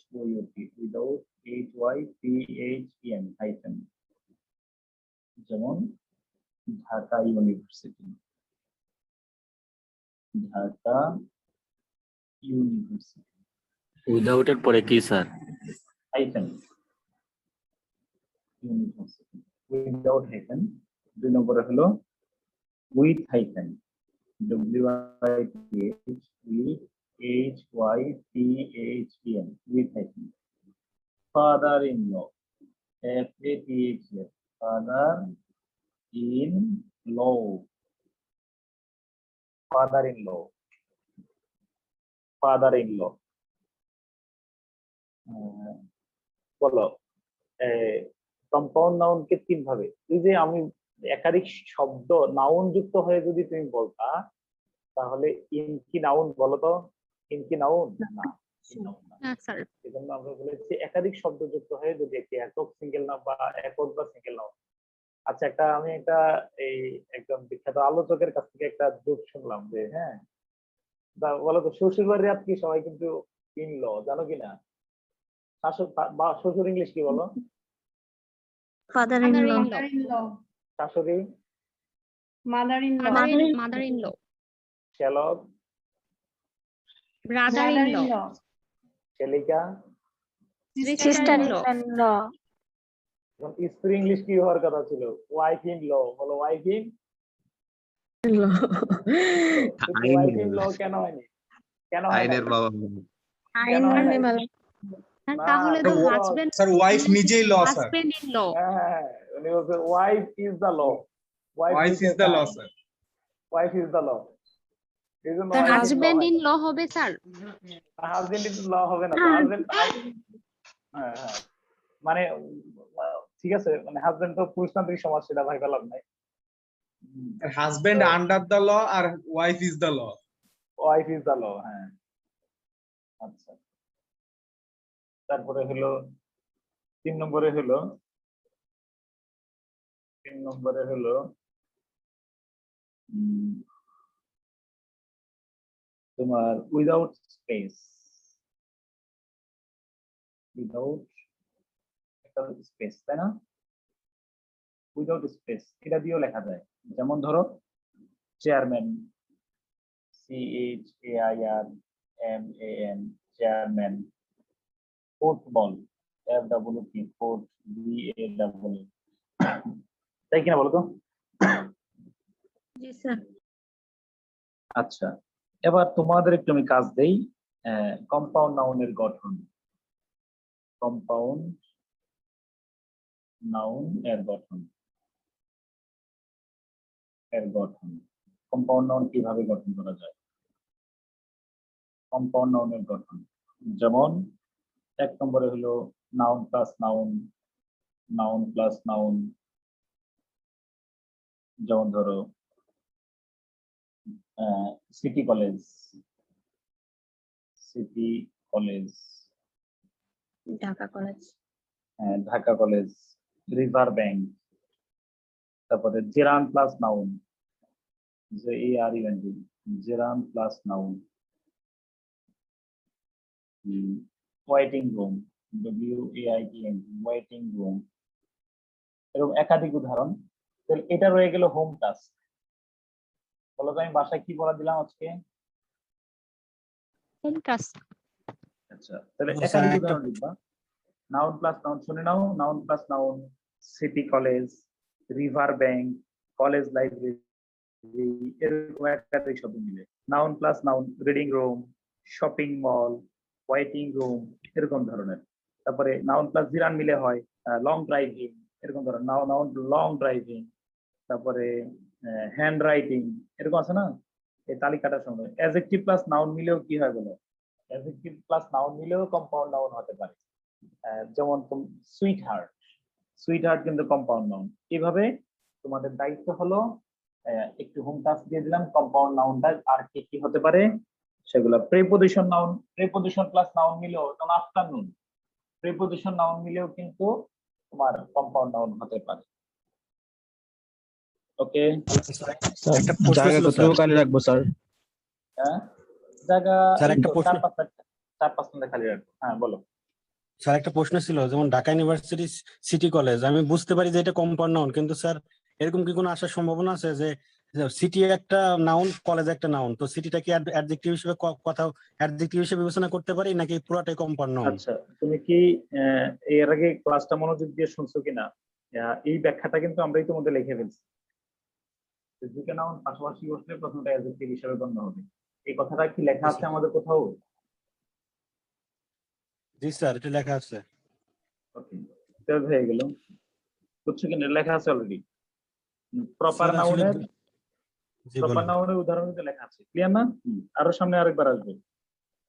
without HYPHEN hyphen, যেমন ঢাকা ইউনিভার্সিটি, উইদাউট এর পরে কি sir? Hyphen, university without hyphen. 2 নম্বরে হলো with hyphen, WITHYPHEN, with hyphen. Father in law, FATHL, father in law, father in law, father in law. বলো কম্পাউন্ড নাউনকে 3 ভাবে, এই যে আমি একাধিক শব্দ নাউন যুক্ত হয়ে যদি তুমি বলতা তাহলে ইন কি নাউন বলো তো, ইন কি নাউন না, স্যার সেজন্য আমরা বলেছি একাধিক শব্দ যুক্ত হয়ে যদি একটি একক সিঙ্গেল নাউন বা একক বা সিঙ্গেল নাউন। আচ্ছা, আমি এই একজন বিখ্যাত আলোচকের কাছ থেকে একটা জোক শুনলাম যে, হ্যাঁ বলো তো শ্বশুর বাড়ির রাত কি সবাই কিন্তু ইন ল, জানো কিনা? শাশুড় বা শ্বশুর ইংলিশ কি বলো? Father-in-law. শাশুড়ি, Mother-in-law. শ্যালক, Brother-in-law. শ্যালিকা। Sister-in-law. এখন স্ত্রী ইংলিশ কি হওয়ার কথা ছিল? Wife in law. বলো wife in wife in law কেন হয়নি? কেন হয় না? কেন হয় নাই? আর তাহলে তো না, হাজবেন্ড স্যার ওয়াইফ নিজেই law sir, husband in law. হ্যাঁ, উনি বলছে wife is the law. Wife is the law sir. Wife is the law. এই জন্য হাজবেন্ড ইন ল হবে স্যার। হাজবেন্ড ইজ ল হবে না। হাজবেন্ড, হ্যাঁ হ্যাঁ, মানে ঠিক আছে, মানে হাজবেন্ড তো পুরুষতান্ত্রিক সমাজ, সেটা ভাই পেলাম নাই। হাজবেন্ড আন্ডার দ্য ল আর wife is the law. Wife is the law, হ্যাঁ। আচ্ছা, তারপরে হলো 3 নম্বরে হলো তোমার উইদাউট স্পেস। উইদাউট একটা স্পেস, তাই না? উইদাউট স্পেস এটা দিয়েও লেখা যায়। যেমন ধরো chairman, CHAIRMAN, chairman. Football, FWT, foot, BALL, তাই কিনা বলো তো? জি স্যার। আচ্ছা, এবার তোমাদের একটু আমি কাজ দেই। কম্পাউন্ড নাউনের গঠন। কম্পাউন্ড নাউন এর গঠন। কম্পাউন্ড নাউন কিভাবে গঠন করা যায়? কম্পাউন্ড নাউনের গঠন যেমন 1 নম্বরে হলো noun plus noun, noun plus noun. যেমন ধরো city college, city college, Dhaka college. Dhaka college. River bank. তারপরে gerund plus noun, JERAN, gerund plus noun. Waiting room, WAITING, waiting room. এরকম একাধিক উদাহরণ। তাহলে এটা রয়ে গেল হোম টাস্ক। বলো তো আমি বাসায় কি পড়া দিলাম আজকে? Home task. আচ্ছা, তাহলে স্যার, একাধিক একটা উদাহরণ লিখবা। নাউন প্লাস নাউন, শুনে নাও। Noun plus noun, city college, river bank, college library, এরকম একাধিক শব্দ মিলে। Noun plus noun, reading room, shopping mall, waiting room, এরকম ধরনের। তারপরে নাউন প্লাস জিরান মিলে হয় লং ড্রাইভিং, এরকম ধরনের। Noun long driving. তারপরে হ্যান্ড রাইটিং, এরকম আছে না এই তালিকাটার সঙ্গে। অ্যাডজেক্টিভ প্লাস নাউন মিলেও কি হয় বলো? অ্যাডজেক্টিভ প্লাস নাউন মিলেও কম্পাউন্ড নাউন হতে পারে। যেমন সুইট হার্ট, সুইট হার্ট কিন্তু কম্পাউন্ড নাউন। এইভাবে তোমাদের দায়িত্ব হলো একটু হোম টাস্ক দিয়ে দিলাম। কম্পাউন্ড নাউনটা আর কি কি হতে পারে সেগুলো। Preposition noun, preposition plus noun মিলেও, যেমন আফটারনুন, প্রিপোজিশন নাউন মিলেও কিন্তু তোমার কম্পাউন্ড নাউন হতে পারে। ওকে, একটা প্রশ্ন ছিল স্যার। রাখবো স্যার। হ্যাঁ, জায়গা স্যার, এই একটা তো প্রশ্ন। 4-5 খালি রাখবো। হ্যাঁ বলো। স্যার, একটা প্রশ্ন ছিল, যেমন ঢাকা ইউনিভার্সিটি সিটি কলেজ, আমি বুঝতে পারি যে এটা কম্পাউন্ড নাউন, কিন্তু স্যার এরকম কি কোনো আসার সম্ভাবনা আছে যে সিটি একটা নাউন, কলেজ একটা নাউন, তো সিটিটা কি অ্যাডজেক্টিভ হিসেবে কোথাও অ্যাডজেক্টিভ হিসেবে বিবেচনা করতে পারি, নাকি পুরোটাই কম্পাউন্ড নাউন? আচ্ছা, তুমি কি এর আগে ক্লাসটা মনোযোগ দিয়ে শুনছো কিনা? এই ব্যাখ্যাটা কিন্তু আমরা ইতিমধ্যে লিখে ফেলছি। দুটো নাউন পাশাপাশি বসলে প্রথমটা অ্যাডজেক্টিভ হিসেবে গণ্য হবে। এই কথাটা কি লেখা আছে আমাদের কোথাও? জি স্যার, এটা লেখা আছে। ওকে, সেভ হয়ে গেল। বুঝছো কিনা? লেখা আছে অলরেডি। প্রপার স্যার, আসলে নাউনের, জি প্রপার বলেন। নাউনের উদাহরণ কিন্তু লেখা আছে। ক্লিয়ার না? আরো সামনে আরেকবার আসবে।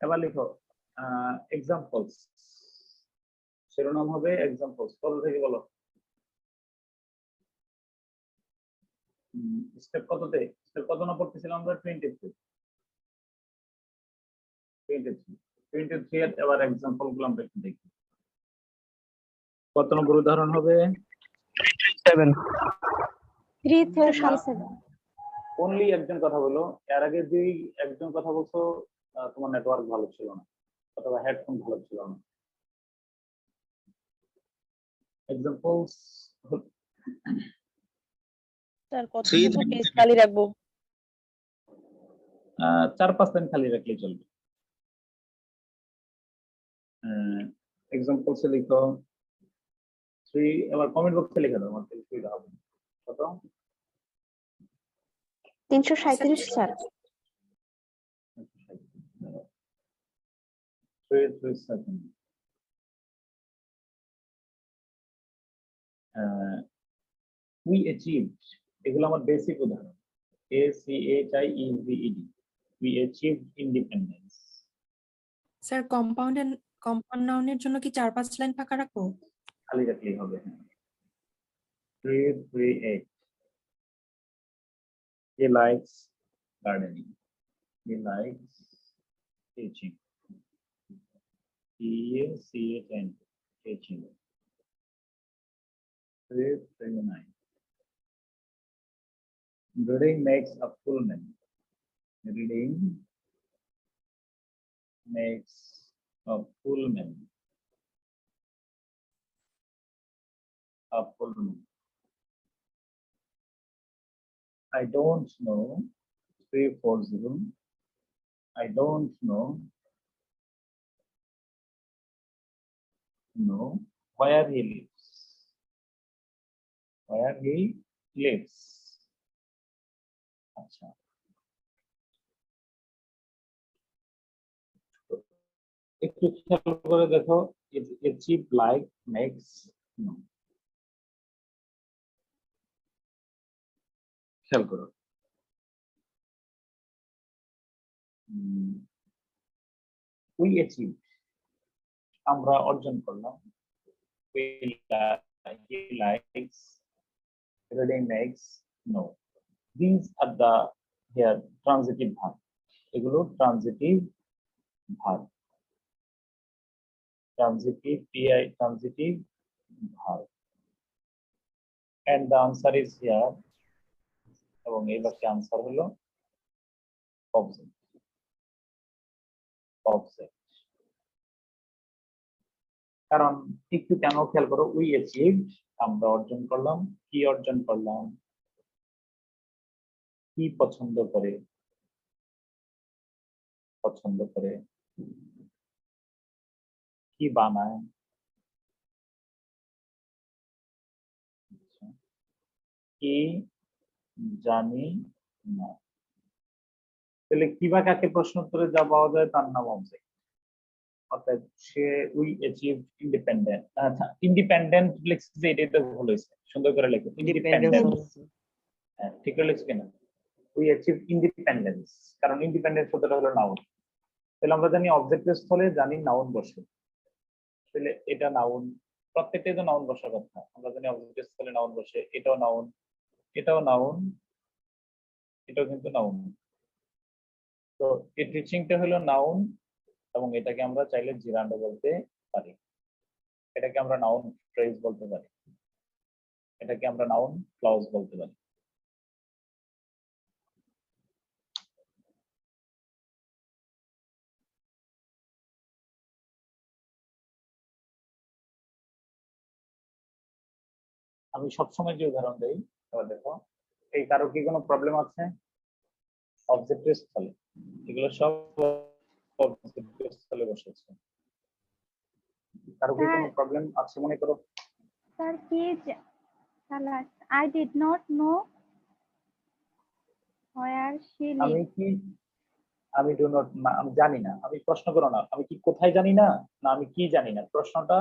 এবার লিখো এক্সাম্পলস। শিরোনাম হবে এক্সাম্পলস। কত থেকে বলো? স্টেপ কততে? স্টেপ কত না পড়তেছিলাম আমরা? 23। 23 এর এবার এক্সাম্পল গুলো আমরা একটু দেখি। কত নম্বর উদাহরণ হবে? 337। অনলি একজন কথা বলো। এর আগে যে একজন কথা বলছো তোমার নেটওয়ার্ক ভালো ছিল না অথবা হেডফোন ভালো ছিল না। এক্সাম্পলস স্যার কতটুকু পেজ খালি রাখবো? 4-5 লাইন খালি রাখলেই চলবে। এক্সাম্পলস লিখো 3, আবার কমেন্ট বক্সে লিখে দাও, আমার সুবিধা হবে। কত? 337 স্যার। 337 we achieved, এগুলো আমার বেসিক উদাহরণ। ACHIEVED, we achieved independence। Sir compound নাউনের জন্য কি 4-5 লাইন ফাঁকা রাখবো? খালি রাখলেই হবে। 338 he likes gardening, he likes teaching, TEACHN, teaching। 339 reading makes a full man, reading makes a full man, a full man। I don't know, 340 I don't know where he lives, where he lives। আচ্ছা, একটু খেয়াল করে দেখো, achieve, like, makes, no। খেয়াল করো, we achieved, আমরা অর্জন করলাম। he likes, reading makes, no। These are the here transitive verb, এগুলো transitive verb, transitive verb, and the answer is here, এবং এই বাক্যে আনসার হলো object, কারণ একটু কেন খেয়াল করো, we achieved, আমরা অর্জন করলাম। কি অর্জন করলাম? কি পছন্দ করে, কি বানায়, কি জানি না। তাহলে কি বা কাকে প্রশ্ন উত্তরে যা পাওয়া যায় তার নাম অবজেক্ট। অর্থাৎ সে উই অ্যাচিভ ইন্ডিপেন্ডেন্ট, আচ্ছা ইন্ডিপেন্ডেন্ট লিখছে, এটাই তো ভুল হয়েছে, সুন্দর করে লেখো ইন্ডিপেন্ডেন্ট। হ্যাঁ, ঠিক করে লিখছি কিনা? উই অ্যাচিভ ইন্ডিপেন্ডেন্স, কারণ ইন্ডিপেন্ডেন্ট শব্দটা হলো নাউন। তাহলে আমরা জানি অবজেক্টের স্থলে জানি নাউন বসে, তাহলে এটা নাউন, প্রত্যেকটাই তো নাউন বসার কথা। আমরা জানি অবজেক্টের স্থলে নাউন বসে, এটাও নাউন, এটাও নাউন, এটাও কিন্তু নাউন। তো এই টিচিংটা হলো নাউন, এবং এটাকে আমরা চাইলে জিরান্ড বলতে পারি, এটাকে আমরা নাউন ফ্রেজ বলতে পারি, এটাকে আমরা নাউন ক্লজ বলতে পারি। আমি সবসময় যে উদাহরণ দেই, এবার দেখো, এই কারো কি কোনো প্রবলেম আছে? অবজেক্টের স্থলে, এগুলো সব অবজেক্টের স্থলে বসেছে। কারো কি কোনো প্রবলেম আছে মনে করো? স্যার কি I did not know where she lives. আমি ডু নট, আমি জানি না। আমি প্রশ্ন করো না, আমি কি কোথায় জানি না, না আমি কি জানি না। প্রশ্নটা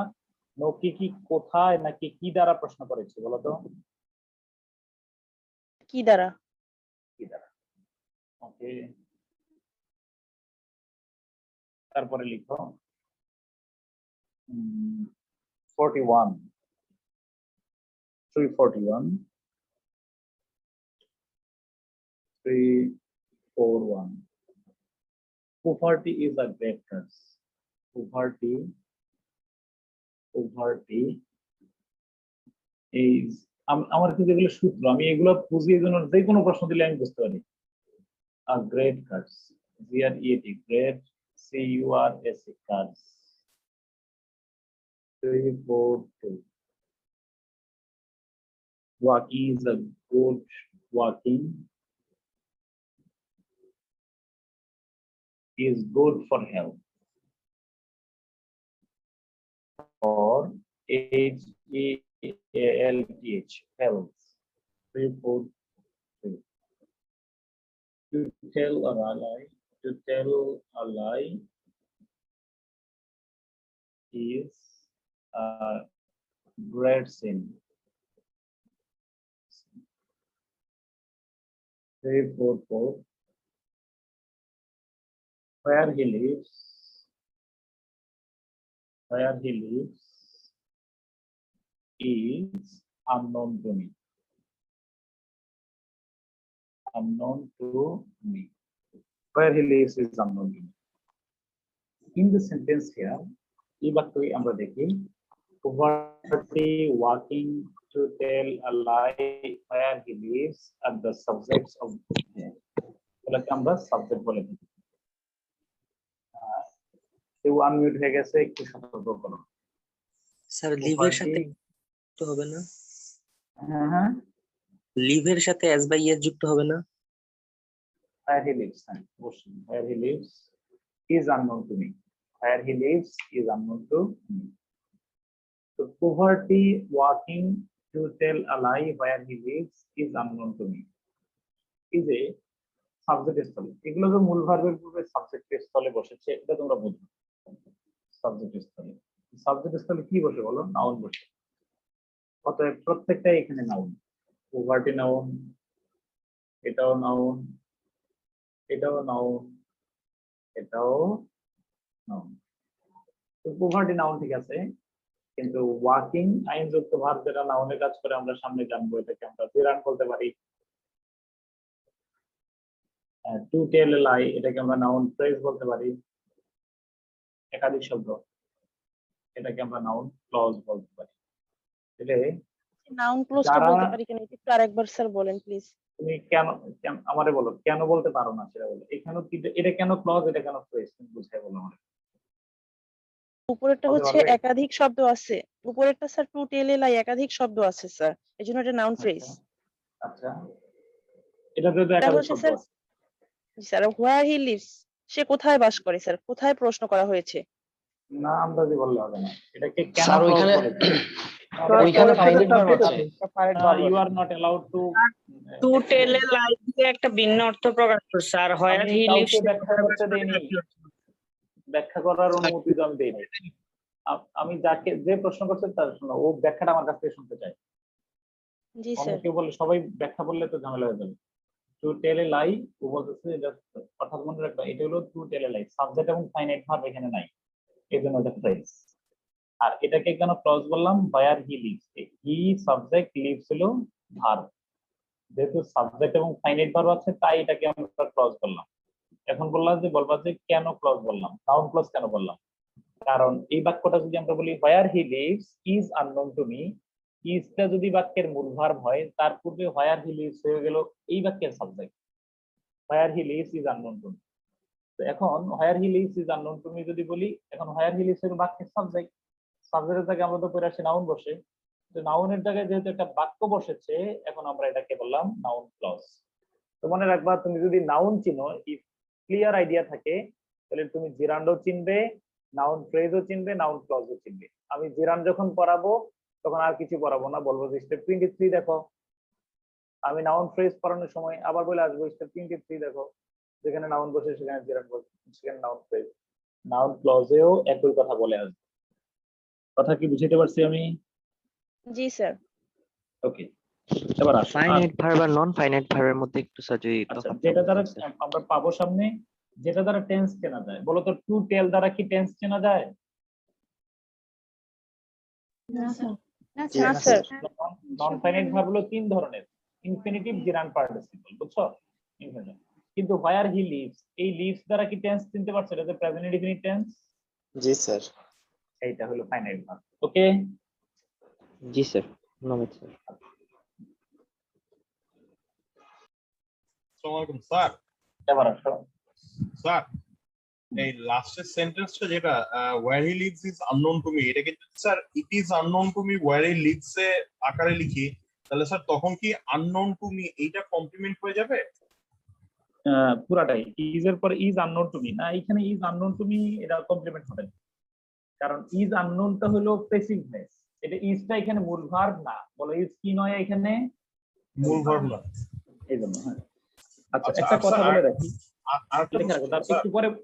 নো কি কোথায় নাকি কি দ্বারা প্রশ্ন করেছে বলো তো? কি দ্বারা? কি দ্বারা। ওকে, তারপরে লিখো 41 341 341 poverty is a great curse, poverty is, আমার কিন্তু এগুলো সূত্র, আমি এগুলো বুঝিয়ে জন্য যে কোনো প্রশ্ন দিলে আমি বুঝতে পারি। a great curse, GREAT, great, CURSE, curse। 342 Walking is a good walking is good for health. Or HEALTH, health. 3, 4, 3. To tell a lie, to tell a lie is a great sin. 3, 4, 4. Where he lives is unknown to me. Unknown to me. Where he lives is unknown to me. In the sentence here, এই বাক্যে আমরা দেখি poverty, walking, to tell a lie, where he lives are the subjects of এটাকে আমরা subject বলে থাকি। কেউ unmute হয়ে গেছে, একটু সতর্ক করো। স্যার লিভের সাথে যুক্ত হবে না? হ্যাঁ, লিভের সাথে এস বাই এস যুক্ত হবে না? where he lives, where he lives is unknown to me. Where he lives is unknown to me. So poverty, walking, to tell a lie, where he lives is unknown to me. Is a subject স্থলে। এগুলো যে মূল ভার্বের পূর্বে subject স্থলে বসেছে, এটা তোমরা বুঝবে। সাবজেক্ট স্থলে, সাবজেক্ট স্থলে কি বসে বলো? নাউন বসে। অতএব প্রত্যেকটাই এখানে নাউন। পোভার্টি নাউন, এটাও নাউন, এটাও নাউন, এটাও নাউন। তো পোভার্টি নাউন ঠিক আছে, কিন্তু ওয়াকিং আইনযুক্ত ভার্ব যেটা নাউনের কাজ করে আমরা সামনে জানবো, এটাকে আমরা জিরান বলতে পারি। টু টেল এ লাই, এটাকে আমরা নাউন ফ্রেজ বলতে পারি। একাধিক শব্দ, এটাকে আমরা নাউন ক্লজ বলতে পারি। তাহলে নাউন ক্লোজটা যারা বলতে পারি কিনা একটু আরেকবার স্যার বলেন প্লিজ। তুমি কেন আমারে বলো কেন বলতে পারো না সেটা বলো। এখানে এটা কেন ক্লজ, এটা কেন ফ্রেজ, তুমি বুঝাই বলো আমারে। উপরেরটা বলতে হচ্ছে পারবে? একাধিক শব্দ আছে, উপরেরটা স্যার টু টেল এ লাই একাধিক শব্দ আছে স্যার, এজন্য এটা নাউন ফ্রেজ। আচ্ছা, এটাতে তো স্যার একাধিক হচ্ছে শব্দ স্যার, আছে। স্যার হোয়ার হি লিভস, সে কোথায় বাস করে স্যার, কোথায় প্রশ্ন করা হয়েছে। না, আন্দাজে বললে হবে না। এটাকে কেন স্যার ক্লজ ওইখানে বলেছে? ওইখানে ফাইনাইট ভার্ব আছে। You are not allowed to. To tell a lie দিয়ে একটা ভিন্ন অর্থ প্রকাশ করছে। আর হোয়ার আমি হি লিভস কাউকে ব্যাখ্যা করতে দেইনি, ব্যাখ্যা করার অনুমতি তো আমি দেইনি। আমি যাকে যে প্রশ্ন করছে তার শোনো, ও ব্যাখ্যাটা আমার কাছ থেকে শুনতে চাই। জি অন্য স্যার। কেউ বললে, সবাই ব্যাখ্যা বললে তো ঝামেলা হয়ে যাবে। টু টেল এ লাই, ও বলতেছে এটা, অর্থাৎ মনে রাখবা এটা হলো to tell a lie, subject এবং ফাইনাইট ভার্ব এখানে নাই, এই জন্য এটা ফ্রেজ। আর এটাকে কেন ক্লজ বললাম? where he lives, he subject, lives হলো ভার্ব। যেহেতু সাবজেক্ট এবং ফাইনাইট ভার্ব আছে, তাই এটাকে আমরা ক্লজ বললাম। এখন বললাম যে বলবা যে কেন ক্লজ বললাম, নাউন ক্লজ কেন বললাম? কারণ এই বাক্যটা যদি আমরা বলি where he lives is unknown to me, ইজটা যদি বাক্যের মূল ভার্ব হয়, তার পূর্বে where he lives হয়ে গেল এই বাক্যের subject. where he lives is unknown to me। তো এখন where he lives is unknown to me যদি বলি, এখন where he lives এর বাক্যের সাবজেক্ট, সাবজেক্টের জায়গায় আমরা তো পরে আসি নাউন বসে। তো নাউনের জায়গায় যেহেতু একটা বাক্য বসেছে, এখন আমরা এটাকে বললাম নাউন ক্লজ। তো মনে রাখবা, তুমি যদি নাউন চিনো, ক্লিয়ার আইডিয়া থাকে, তাহলে তুমি জিরান্ডও চিনবে, নাউন ফ্রেজও চিনবে, নাউন ক্লজও চিনবে। আমি জিরান যখন পড়াবো তখন আর কিছু পড়াবো না, বলবো যে স্টেপ 23 দেখো। আমি নাউন ফ্রেজ পড়ানোর সময় আবার বলে আসবো স্টেপ 23 দেখো, যেখানে নাউন বসে সেখানে জিরান বসে, সেখানে নাউন ফ্রেজ। নাউন ক্লজেও একই কথা বলে আসবে। কথা কি বুঝতে পারছি আমি? জি স্যার। ওকে, এবার আসো। ফাইনাইট ভার্ব আর নন ফাইনাইট ভার্বের মধ্যে একটু স্যার যদি আচ্ছা, তফাৎ যেটা দ্বারা বলতেন, স্যার। আমরা পাবো সামনে, যেটা দ্বারা টেন্স চেনা যায়, বলো তো টু টেল দ্বারা কি টেন্স চেনা যায়? না না sir. Sir. Non finite verb হলো তিন ধরনের, ইনফিনিটিভ, জিরান্ড, পার্টিসিপল, বুঝছো? ইনফিনিটিভ। কিন্তু where he lives, এই লিভস দ্বারা কি টেন্স চিনতে পারছো? এটা যে প্রেজেন্ট ইনডিফিনিট টেন্স। জি স্যার। এইটা হলো ফাইনাইট ভার্ব। ওকে, জি স্যার, ধন্যবাদ স্যার। আসসালামু আলাইকুম স্যার। এবার আসো। স্যার, এই লাস্টের সেন্টেন্সটা যেটা where he lives is unknown to me, এটা কিন্তু sir it is unknown to me where he lives এ আকারে লিখি, তাহলে স্যার তখন কি আননোন টু মি এইটা কমপ্লিমেন্ট হয়ে যাবে? পুরাটাই ইজ এর পরে ইজ আননোন টু মি না, এখানে ইজ আননোন টু মি এটা কমপ্লিমেন্ট হবে না। কারণ ইজ আননোনটা হলো প্যাসিভ ভয়েস, এটা ইজটা এখানে মূল ভার্ব না, বলো ইজ কি নয় এখানে মূল ভার্ব না। এই জন্য। হ্যাঁ আচ্ছা, আচ্ছা, একটা কথা স্যার, বলে রাখি, আরেকটা লেখা রাখো, তার স্যার,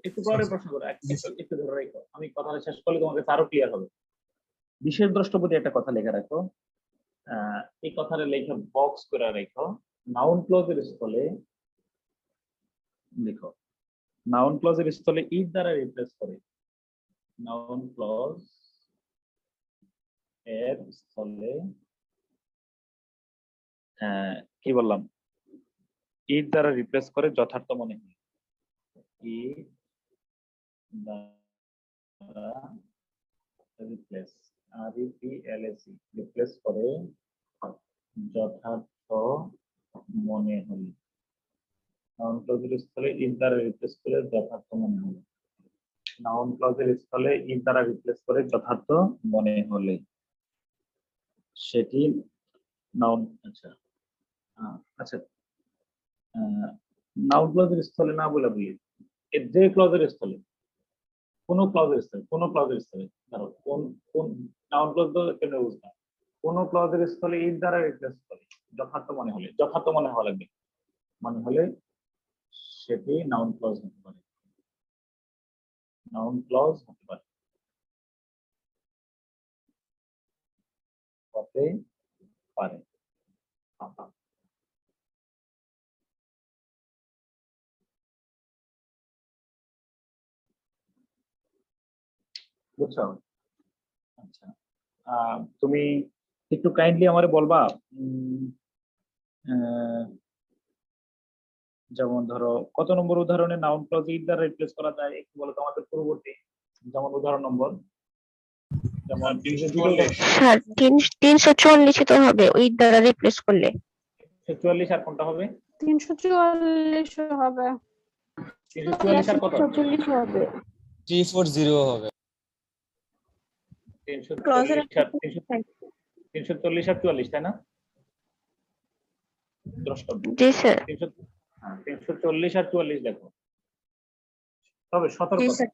একটু পরে প্রশ্ন করো, একটু ধরে রাখো, আমি কথাটা শেষ করলে তোমাকে আরো ক্লিয়ার হবে। বিশেষ দ্রষ্টপতি একটা কথা লেখা রাখো, এই কথাটা লেখা বক্স করে রাখো। নাউন ক্লজের স্থলে লিখো, নাউন ক্লজের স্থলে ইজ দ্বারা রিপ্লেস করে, নাউন ক্লজ এর স্থলে কি বললাম, ইজ দ্বারা রিপ্লেস করে যথার্থ মনে হয়, ইজ দ্বারা রিপ্লেস, রিপ্লেস করে যথার্থ মনে হলে, নাউন ক্লজের স্থলে ইজ দ্বারা রিপ্লেস করে যথার্থ মনে হলে, নাউন ক্লজের স্থলে ইজ দ্বারা রিপ্লেস করে যথার্থ মনে হলে সেটি নাউন। আচ্ছা আচ্ছা, নাউন ক্লজের স্থলে না বলে বলি, যে ক্লজের স্থলে, কোন ক্লজের স্থলে, কোন ক্লজের স্থলে, ধরো কোন কোন নাউন ক্লজ কেন বুঝলাম, কোন ক্লজের স্থলে ইজ দ্বারা রিপ্লেস করে যথার্থ মনে হলে, যথার্থ মনে হওয়া লাগবে, মনে হলে সেটি নাউন ক্লজ হতে পারে, নাউন ক্লজ হতে পারে, হতে পারে। বুঝছো? আচ্ছা, তুমি একটু কাইন্ডলি আমারে বলবা, যেমন ধরো কত নম্বর উদাহরণে নাউন ক্লজ ইজ দ্বারা রিপ্লেস করা যায় একটু বলো তো আমাদের পূর্ববর্তী, যেমন উদাহরণ নম্বর, যেমন স্যার 344 তো হবে ইজ দ্বারা রিপ্লেস করলে। 44 আর কোনটা হবে? 344 হবে। 344 আর কত? 344 হবে। 340 হবে। 340 আর 44 তাই না? দ্রষ্টব্য। জি স্যার। 340 আর 44 দেখো, তবে সতর্কতা।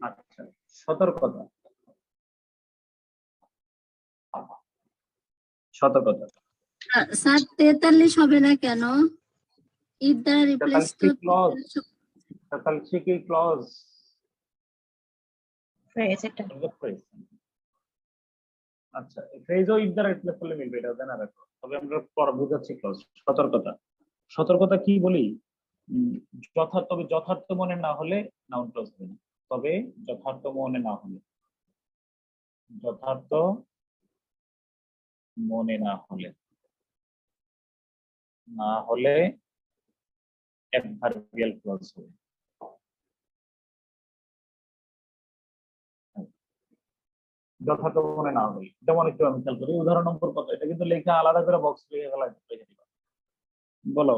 আচ্ছা, সতর্কতা, সতর্কতা। স্যার 43 হবে না কেন? ইজ দ্বারা রিপ্লেস তো কি ক্লজ? ফ্রেজ এটা। আচ্ছা, ফ্রেজও ইজ দ্বারা রিপ্লেস করলে মিলবে, এটা জানা রাখো। তবে আমরা পরে বুঝাচ্ছি ক্লজ। সতর্কতা, সতর্কতা কি বলি, তবে যথার্থ মনে না হলে নাউন ক্লজ হবে না, তবে যথার্থ মনে না হলে, যথার্থ মনে না হলে, না হলে অ্যাডভার্বিয়াল ক্লজ হবে। যথার্থ মনে না হলে, যেমন একটু আমি খেয়াল করি, উদাহরণ নম্বর কত, এটা কিন্তু লেখা আলাদা করে বক্স লিখে গেল, লিখে দিবা। বলো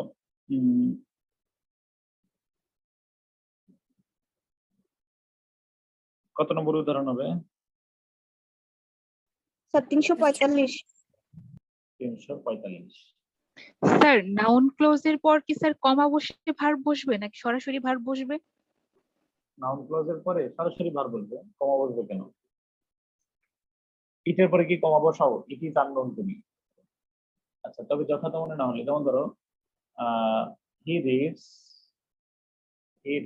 কত নম্বর উদাহরণ হবে? স্যার 345। 345। স্যার নাউন ক্লোজের পর কি স্যার কমা বসে ভার্ব বসবে নাকি সরাসরি ভার্ব বসবে? নাউন ক্লজের পরে সরাসরি ভার্ব বলবে, কমা বসবে কেন? ইটের পরে কি কমা বসাও? It is unknown to me. আচ্ছা, তবে যথার্থ মনে না হলে, যেমন ধরো he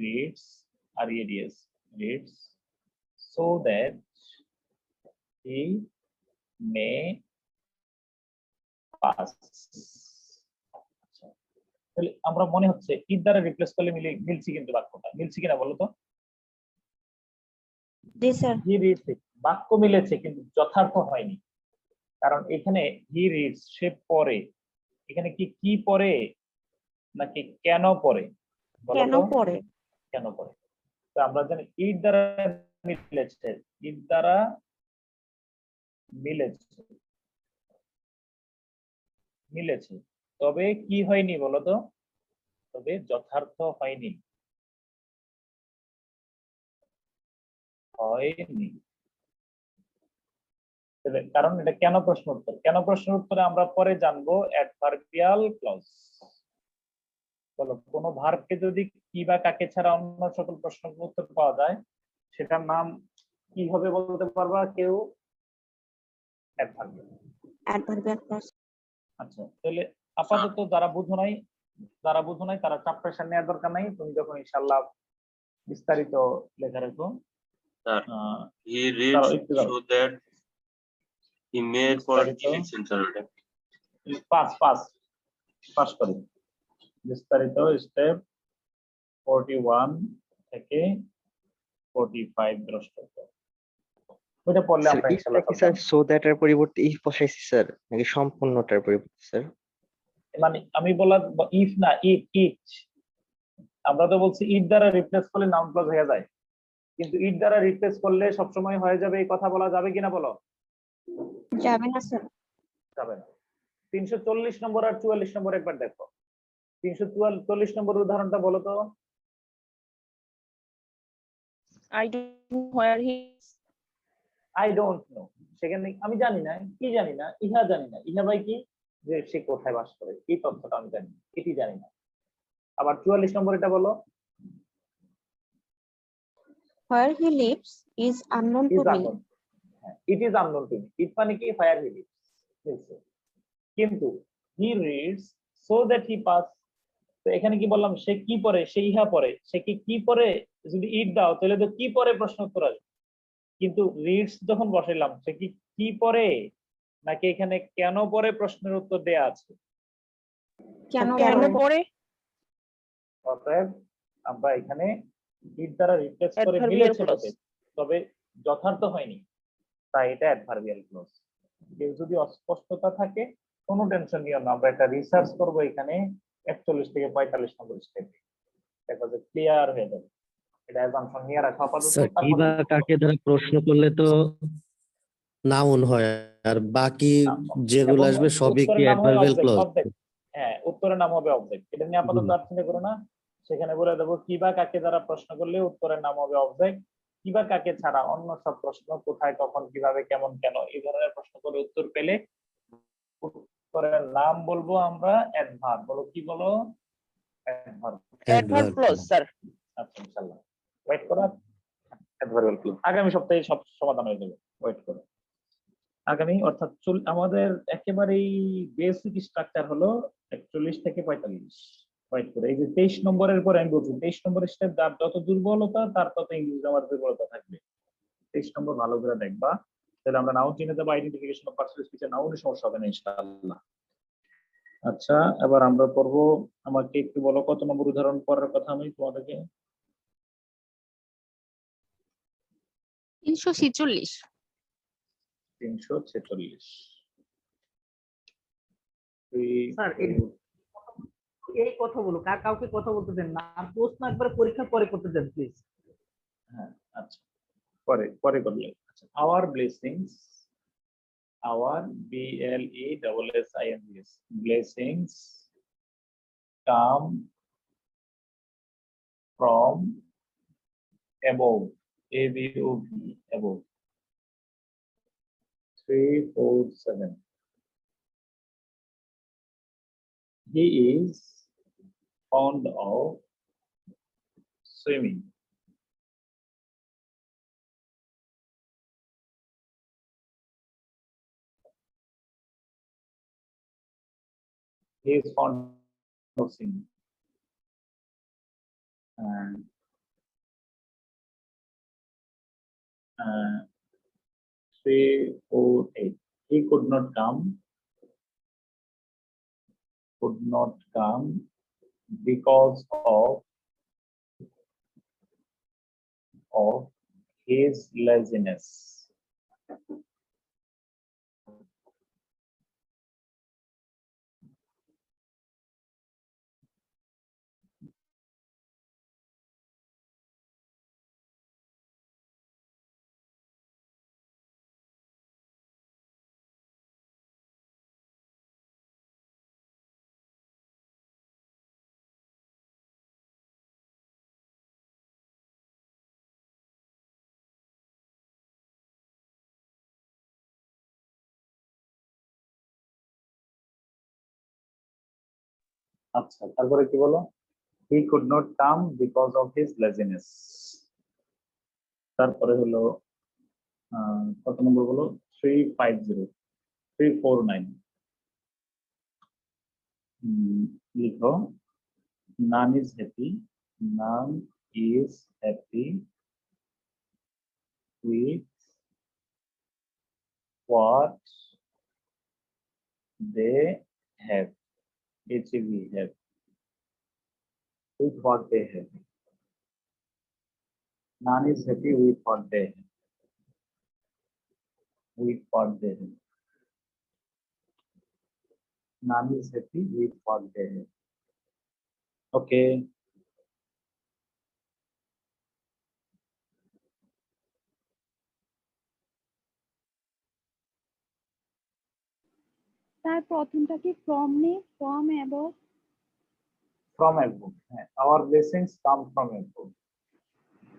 reads R EDS reads so that he may pass. আচ্ছা, তাহলে আমরা মনে হচ্ছে ইট দ্বারা রিপ্লেস করলে মিলছি, কিন্তু বাক্যটা মিলছি কিনা বলো তো? জি স্যার। হি রিডস, বাক্য মিলেছে কিন্তু যথার্থ হয়নি, কারণ এখানে হি রিডস সে পড়ে, এখানে কি পড়ে নাকি কেন পড়ে? কেন পড়ে? কেন পড়ে? তো আমরা জানি ইট দ্বারা মিলেছে, ইট দ্বারা মিলেছে, তবে কি হয়নি বলতো? তবে যথার্থ হয়নি, কারণ এটা কেন প্রশ্ন উত্তর, কেন প্রশ্ন উত্তরে আমরা পরে জানবো অ্যাডভার্বিয়াল ক্লজ। বলো, কোন ভার্বকে যদি কি বা কাকে ছাড়া অন্য সকল প্রশ্নের উত্তর পাওয়া যায় সেটার নাম কি হবে বলতে পারবা কেউ? অ্যাডভার্বিয়াল। Adverbial clause. আচ্ছা, তাহলে আপাতত যারা বুঝো নাই তারা চাপ প্রেশার নেওয়ার দরকার নাই। তুমি যখন ইনশাআল্লাহ বিস্তারিত লেখা রাখো। স্যার হি দাঁড়াও, রিডস একটু দাঁড়াও। সো দ্যাট হি মে পর কি বিস্তারিত লিখছেন স্যার ওটা? পাস করি। বিস্তারিত স্টেপ 41 থেকে 45 দ্রষ্টব্য। ওইটা পড়লে আমরা ইনশাআল্লাহ সব স্যার জানবো। সো দ্যাট এর পরিবর্তে ইফ বসাইছি স্যার, নাকি সম্পূর্ণটার পরিবর্তে স্যার? মানে আমি বলা ইফ না, ইট। আমরা তো বলছি ইট দ্বারা রিপ্লেস করলে নাউন ক্লজ হয়ে যায়, কিন্তু ইট দ্বারা রিপ্লেস করলে সবসময় হয়ে যাবে এই কথা বলা যাবে কিনা বলো? যাবে না স্যার। যাবে না। 340 নম্বর আর 44 নম্বর একবার দেখো। 344 নম্বর উদাহরণটা বলো তো। I don't know where he is. I don't know, সেখানে আমি জানি না, কি জানি না, ইহা জানি না। ইহা ভাই কি, যে সে কোথায় বাস করে, এই তথ্যটা আমি জানি না, এটি জানি না। আবার 44 নম্বর এটা বলো। Where he lives is unknown to is me. Unknown. It is unknown to me. It মানে কি, ফায়ার হি লিভস। কিন্তু he reads so that he pass. তো এখানে কি বললাম, সে কি পড়ে, সে ইহা পড়ে। সে কি পড়ে, যদি ইট দাও তাহলে তো কি পড়ে প্রশ্ন উত্তর আসবে। কিন্তু রিডস যখন বসাইলাম, সে কি পড়ে নাকি এখানে কেন পড়ে প্রশ্নের উত্তর দেয়া আছে। কেন পরে অতএব আমরা এখানে ইট দ্বারা রিপ্লেস করে Adverbial মিলেছে clause. বটে, তবে যথার্থ হয়নি, তাই এটা অ্যাডভার্বিয়াল ক্লজ। কেউ যদি অস্পষ্টতা থাকে কোনো টেনশন নিও না, আমরা এটা রিসার্চ করব এখানে 41 থেকে 45 নম্বর স্টেপে, দেখো যে ক্লিয়ার হয়ে যাবে। এটা অ্যাজাম্পশন নিয়ে রাখা আপাতত। স্যার কি বা কাকে দ্বারা প্রশ্ন করলে তো নাউন হয়, আর বাকি যেগুলো এবং আসবে সবই কি উত্তরের নাম হবে অ্যাডভার্বিয়াল ক্লজ? অবজেক্ট। হ্যাঁ, উত্তরের নাম হবে অবজেক্ট। এটা নিয়ে আপাতত আর চিন্তা করো না। সেখানে বলে দেবো কি বা কাকে দ্বারা প্রশ্ন করলে উত্তরের নাম হবে অবজেক্ট। কি বা কাকে ছাড়া অন্য সব প্রশ্ন, কোথায়, কখন, কিভাবে, কেমন, কেন, এই ধরনের প্রশ্ন করে উত্তর পেলে উত্তরের নাম বলবো আমরা অ্যাডভার্ব। বলো, কি বলো? অ্যাডভার্ব। Adverb clause, sir. আচ্ছা, ইনশাআল্লাহ ওয়েট করো। অ্যাডভার্বিয়াল ক্লজ আগামী সপ্তাহে সব সমাধান হয়ে যাবে, ওয়েট করো। আগামী অর্থাৎ আমাদের একেবারেই বেসিক স্ট্রাকচার হলো 41 থেকে 45। ওয়েট করে এই যে 23 নম্বরের পরে আমি বলছি 23 নম্বরের স্টেপ, যার যত দুর্বলতা তার তত ইংলিশ গ্রামার দুর্বলতা থাকবে। 23 নম্বর ভালো করে দেখবা, তাহলে আমরা নাউন চিনে যাবো। আইডেন্টিফিকেশন অফ পার্সোনাল স্পিচে নাউনের সমস্যা হবে না ইনশাআল্লাহ। আচ্ছা, এবার আমরা পড়বো। আমাকে একটু বলো কত নম্বর উদাহরণ পড়ার কথা আমি তোমাদেরকে? 346। 346। স্যার এই কথা বলো, কাউকে কথা বলতে দেন না, আর প্রশ্ন একবার পরীক্ষা পরে করতে দেন প্লিজ। হ্যাঁ, আচ্ছা, পরে করলে। আচ্ছা, our blessings, our BLESSINGS, blessings come from above, ABOV, above 347. He is fond of swimming. He is fond of swimming. And 348. He could not come because of his laziness. আচ্ছা, তারপরে কি বলো? He could not come because of his laziness. তারপরে হলো কত নম্বর বলো? 350 349 লিখো। None is happy, none is happy with what they have. HEV have. With what they have. None is happy with what they have. With what they have. None is happy with what they have. Okay. তার প্রথমটা কি from নেই, from above? From a book. Our blessings come from a book.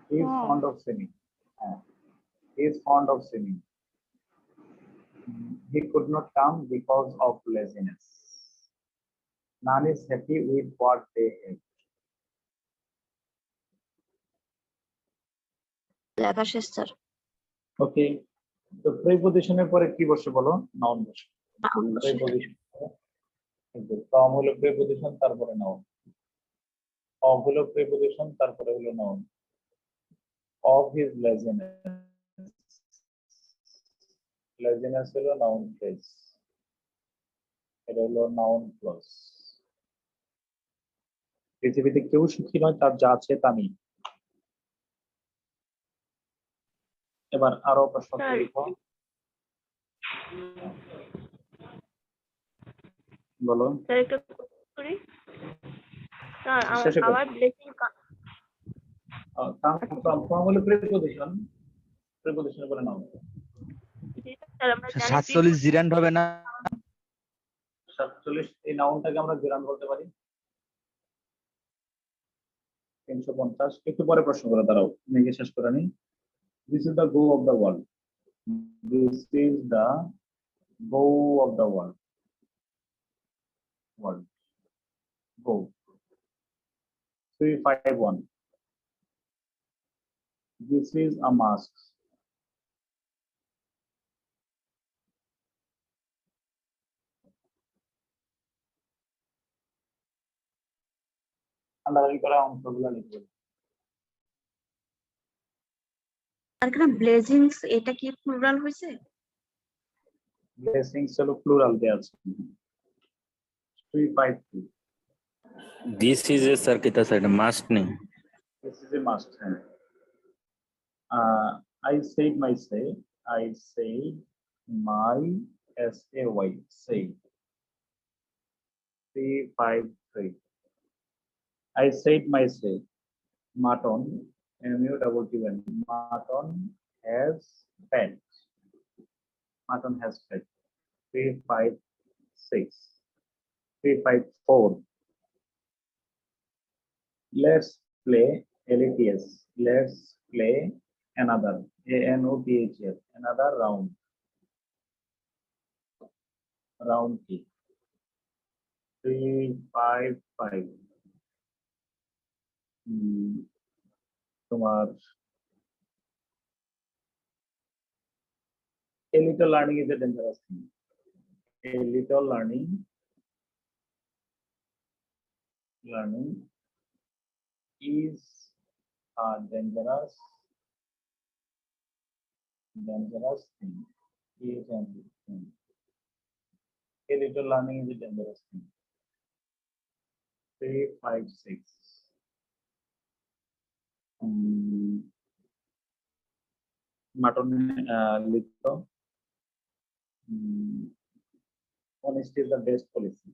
He is Wow. fond of singing. He is fond of singing. He could not come because of laziness. None is happy with what they have. লেখা শেষ sir. ওকে, তো প্রিপজিশনের পরে কি বসে বলো? Noun বসে। Noun বসে। Preposition from হলো প্রিপজিশন, তারপরে নাউন। অফ হলো প্রিপজিশন, তারপরে হলো noun. Of his laziness, laziness হলো নাউন ফ্রেজ, এটা হলো নাউন ক্লজ। পৃথিবীতে কেউ সুখী নয় তার যা আছে তা নেই। এবার আরো প্রশ্ন লিখো, বলো। স্যার একটা করি স্যার, শেষে করো। আমার ব্লেসিং ফ্রম হলো প্রিপজিশন, প্রিপজিশনের পরে নাউন। স্যার আমরা জানি 47 জিরান্ড হবে না? 47 এই নাউনটাকে আমরা জিরান বলতে পারি। 350 একটু পরে প্রশ্ন করে দাঁড়াও, মেঘে শেষ করে নি। This is the go of the world. This is the go of the world. World. Go. 351. This is a mask. Underline করা অংশগুলো লিখবে। আর কেন ব্লেজিংস এটা কি প্লুরাল হয়েছে? ব্লেসিংস হলো প্লুরাল দেয়া আছে। 352. This is a sir कितना साइड must नहीं। This is a must. I said my say. I said my say. Say. 353. I said my say. Mutton. MUTTON. Mutton has fat. Mutton has fat. 356. 354. Let's play LETS. Let's play another ANOTHS. Another round. Round key. 355. তোমার a little learning is a dangerous thing. A little learning is a dangerous thing. Is a thing. A little learning is a dangerous thing. 356. Mutton লিখো। Honesty is the best policy.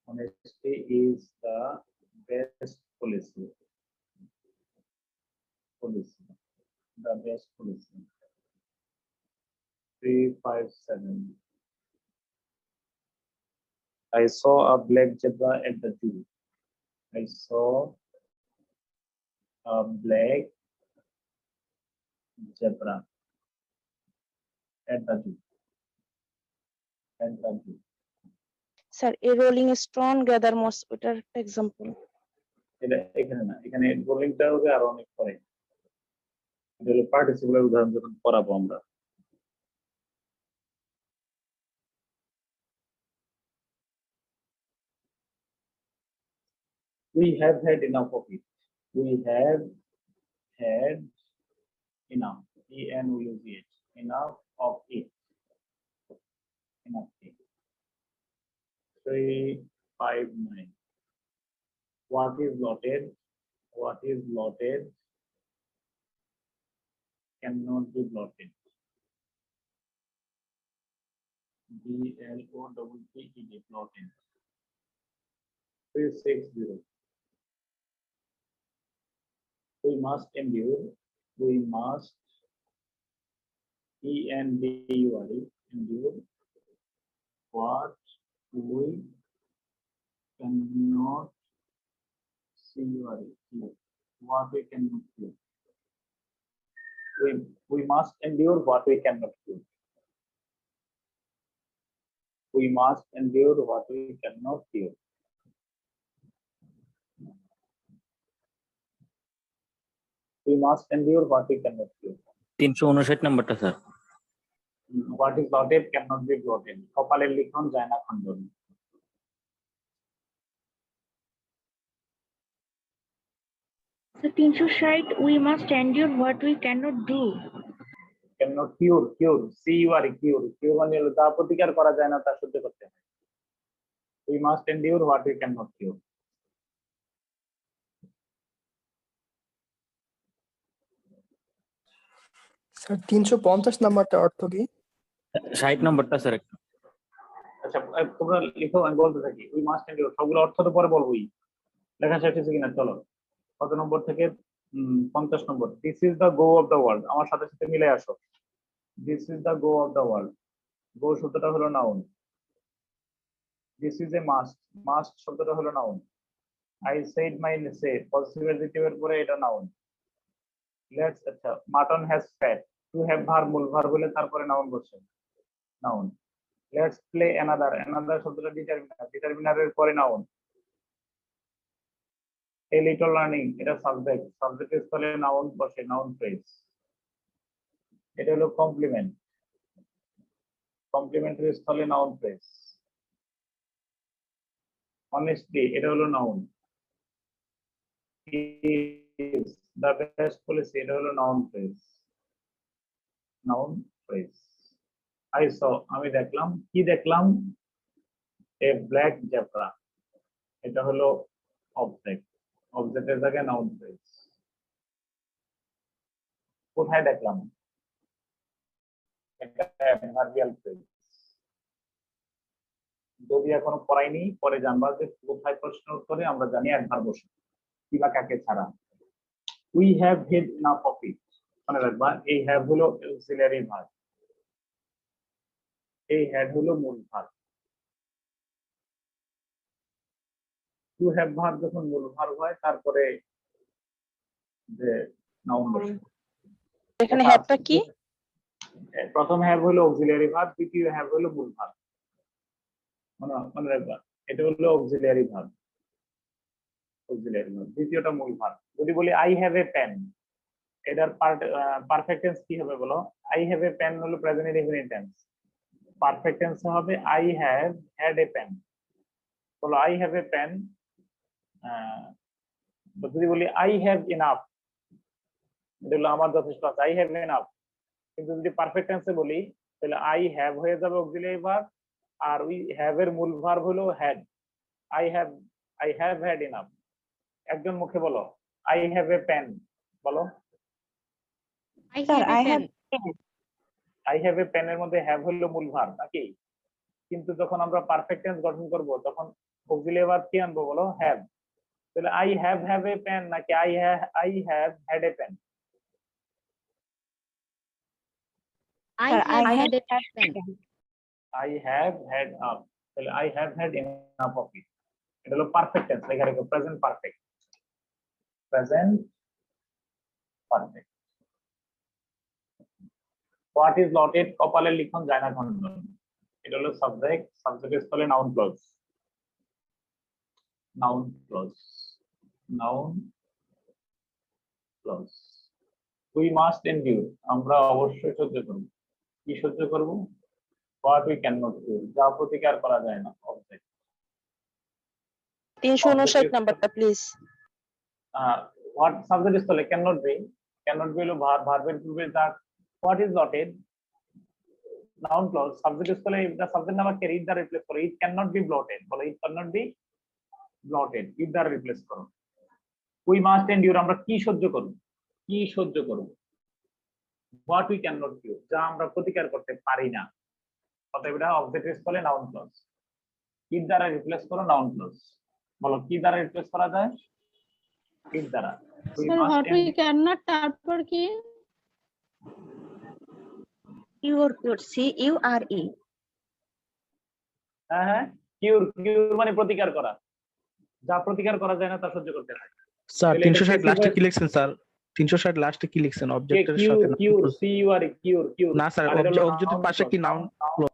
Honesty is the best policy. The best policy. 357. I saw a black zebra at the zoo. I saw a black zebra at the zoo. At the zoo. Sir a rolling stone gather moss, ওটার একটা example. এটা এখানে না, এখানে রোলিংটা হবে আরো অনেক পরে। এটা হলো পার্টিসিপেলের উদাহরণ যখন পড়াবো আমরা। We have had enough of it. We have had enough. E-N we use it. Enough of it. Enough of it. 359. What is lotted? What is lotted cannot be blotted. B-L-O-T-T-E-D, blotted. 360. We must endure. We must E-N-D-U-R-E, endure what we cannot C-U-R-E, what we cannot do. We must endure what we cannot do. We must endure what we cannot do. We must endure what we cannot do. 359 নাম্বারটা sir. What is blotted cannot be blotted. কপালের লিখন যায় না খণ্ডন। So 360, we must endure what we cannot do. Cannot cure, cure, C-U-R-E, cure. Cure মানে হলো তা প্রতিকার করা যায় না, তা সহ্য করতে হয়। We must endure what we cannot cure. Sir 350 নাম্বারটা অর্থ কি? 60 নাম্বারটা স্যার। আচ্ছা তোমরা লিখো, আমি বলতে থাকি। We must endure, সবগুলো অর্থ তো পরে বলবোই। লেখা শেষ হয়েছে কিনা চলো। কত নম্বর থেকে? 50 নম্বর। This is the go of the world. আমার সাথে সাথে মিলে আসো। This is the go of the world. Go শব্দটা হলো নাউন। This is a must. Must শব্দটা হলো নাউন। I said my say, positive অ্যাডজেক্টিভের পরে এটা নাউন। Let's, আচ্ছা, mutton has fat. To have verb, মূল ভার্ব বলে তারপরে নাউন বসে। Noun. Let's play another. Another শব্দটা ডিটারমিনার। ডিটারমিনারের পরে নাউন। A little learning, এটা সাবজেক্ট। সাবজেক্টের স্থলে নাউন বসে, নাউন ফ্রেজ। এটা হলো কমপ্লিমেন্ট। কমপ্লিমেন্টের স্থলে নাউন ফ্রেজ। Honestly, এটা হলো noun. Is the best policy, এটা হলো noun phrase. Noun phrase. I saw, আমি দেখলাম। কি দেখলাম? A black zebra, এটা হলো অবজেক্ট। অবজেক্টের জায়গায় নাউন ফ্রেজ। কোথায় দেখলাম? এটা অ্যাডভার্বিয়াল ফ্রেজ। যদি এখনো পড়াইনি, পরে জানবা যে কোথায় প্রশ্ন উত্তরে আমরা জানি অ্যাডভার্ব বসে কি বা কাকে ছাড়া। We have had enough of it, মনে রাখবা এই হ্যাভ হলো অক্সিলারি ভার্ব, এই হ্যাড হলো মূল ভার্ব। টু হ্যাভ ভার্ব যখন মূল ভার্ব হয় তারপরে যে নাউন বসে। এখানে হ্যাভটা কি? প্রথম হ্যাভ হলো অক্সিলারি ভার্ব, দ্বিতীয় হ্যাভ হলো মূল ভার্ব। মনে রাখবা এটা হলো অক্সিলারি ভার্ব, অক্সিলারি ভার্ব। দ্বিতীয়টা মূল ভার্ব। যদি বলি আই হ্যাভ এ পেন, এটার পারফেক্ট টেন্স কি হবে বলো? আই হ্যাভ এ পেন হলো present indefinite tense. Perfect tense হবে I have had a pen. বলো আই হ্যাভ এ পেন। যদি বলি আই হ্যাভ ইনাফ, এটা হলো আমার যথেষ্ট আছে, আই হ্যাভ ইনাফ। কিন্তু যদি পারফেক্ট টেন্সে বলি তাহলে আই হ্যাভ হয়ে যাবে অক্সিলারি ভার্ব, আর উই হ্যাভ এর মূল ভার্ব হলো had. I have had enough. একজন মুখে বলো আই হ্যাভ এ পেন, বলো। আই হ্যাভ এ পেন এর মধ্যে হ্যাভ হলো মূল ভার্ব নাকি? কিন্তু যখন আমরা পারফেক্ট টেন্স গঠন করব তখন অক্সিলারি ভার্ব কি আনবো বলো? হ্যাভ। তাহলে আই হ্যাভ এ পেন নাকি I have had a pen? I had a pen. I have had up, তাহলে I have had enough of it। এটা হলো পারফেক্ট টেন্স, লেখা রেখো present perfect. Present perfect. What is lotted, কপালের লিখন যায় না খণ্ডন। এটা হলো সাবজেক্ট, সাবজেক্টের স্থলে noun clause. noun clause. Noun clause. We must endure. আমরা অবশ্যই সহ্য করব। কি সহ্য করব? What we cannot do. যা প্রতিকার করা যায় না। Object. 359 নাম্বারটা প্লিজ। What subject স্থলে cannot be হলো ভার্বের পূর্বে যা what is blotted noun clause subject স্থলে the subject নাম্বার কে দ্বারা রিপ্লেস করো it cannot be blotted বলো it cannot be blotted it দ্বারা রিপ্লেস করো we must endure আমরা কি সহ্য করব what we cannot do যা আমরা প্রতিকার করতে পারি না অতএব এটা অবজেক্ট স্থলে noun clause it দ্বারা রিপ্লেস করো noun clause বলো কি দ্বারা রিপ্লেস করা যায় it দ্বারা Sir, what we cannot তারপর কি? cure CURE হ্যাঁ কিউর মানে প্রতিকার করা যা প্রতিকার করা যায় না তা সহ্য করতে হয় স্যার 360 লাস্টে কি লিখছেন স্যার 360 লাস্টে কি লিখছেন অবজেক্টের সাথে কিউর CURE কিউর না স্যার অবজেক্টের পাশে কি নাউন ক্লজ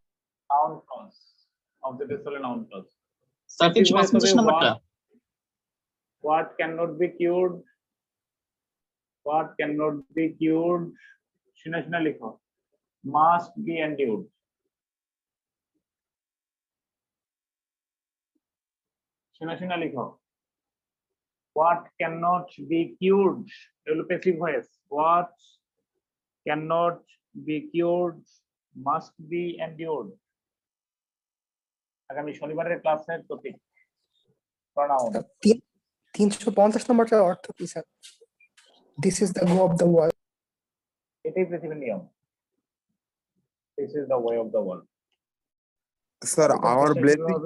অবজেক্টের স্থলে নাউন ক্লজ স্যার 355 নাম্বারটা what cannot be cured শুনে লিখো must be endured শুনে লিখো what cannot be cured এগুলো passive voice what cannot be cured must be endured আগামী শনিবারের ক্লাসের টপিক pronoun 350 নাম্বারটার অর্থ কি sir? This is the go of the world. এটাই পৃথিবীর নিয়ম this is the way of the world sir our blessing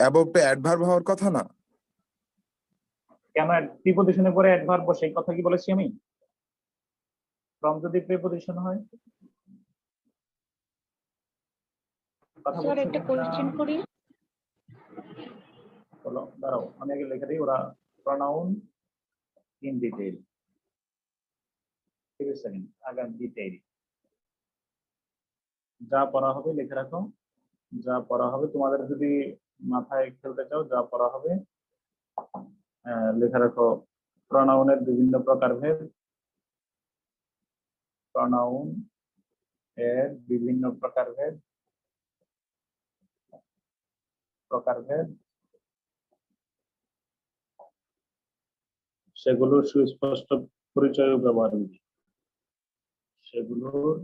above টা অ্যাডভার্ব হওয়ার কথা না কেন প্রিপজিশনের পরে অ্যাডভার্ব বসে এই কথা কি বলেছি আমি ফ্রম যদি প্রিপজিশন হয় কথা স্যার একটা কোশ্চেন করি বলো দাঁড়াও আমি আগে লিখে দিই ওরা pronoun in detail 30 সেকেন্ড আগাম ডিটেইল যা পড়া হবে লিখে রাখো যা পড়া হবে তোমাদের যদি মাথায় খেলতে চাও যা পড়া হবে লিখে রাখো প্রনাউনের বিভিন্ন প্রকারভেদ প্রনাউন এর বিভিন্ন প্রকারভেদ সেগুলোর সুস্পষ্ট পরিচয় ও ব্যবহার সেগুলোর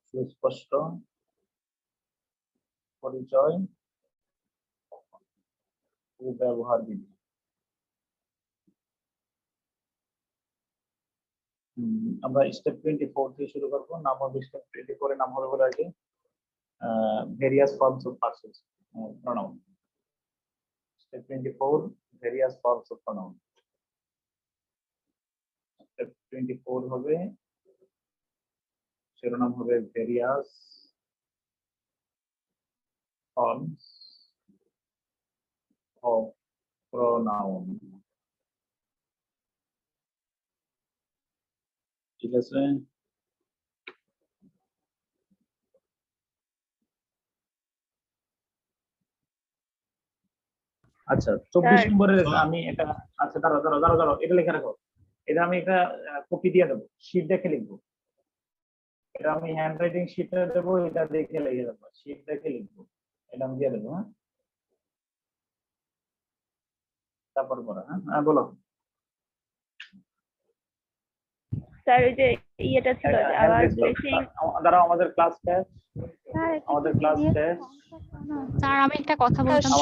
সুস্পষ্ট পরিচয় ও ব্যবহার বিধি আমরা স্টেপ 24 থেকে শুরু করব নাম হবে স্টেপ 24 এর নাম হবে বলে আগে various forms of persons pronoun step 24 various forms of pronoun step 24 হবে শিরোনাম হবে ভেরিয়াস ফর্মস অফ প্রনাউন ঠিক আছে আচ্ছা 24 নম্বরের আমি এটা আচ্ছা দাঁড়াও এটা লিখে রাখো এটা আমি একটা কপি দিয়ে দেবো শীট দেখে লিখবো এটা আমি হ্যান্ড রাইটিং শীটে দেবো এটা দেখে লিখে দেবো শীট দেখে লিখবো এটা আমি দিয়ে দেবো হ্যাঁ তারপর বলো হ্যাঁ বলো স্যার ওই যে ইয়েটা ছিল আবার ব্লেসিং দাঁড়াও আমাদের ক্লাস টেস্ট স্যার স্যার আমি একটা কথা বলতাম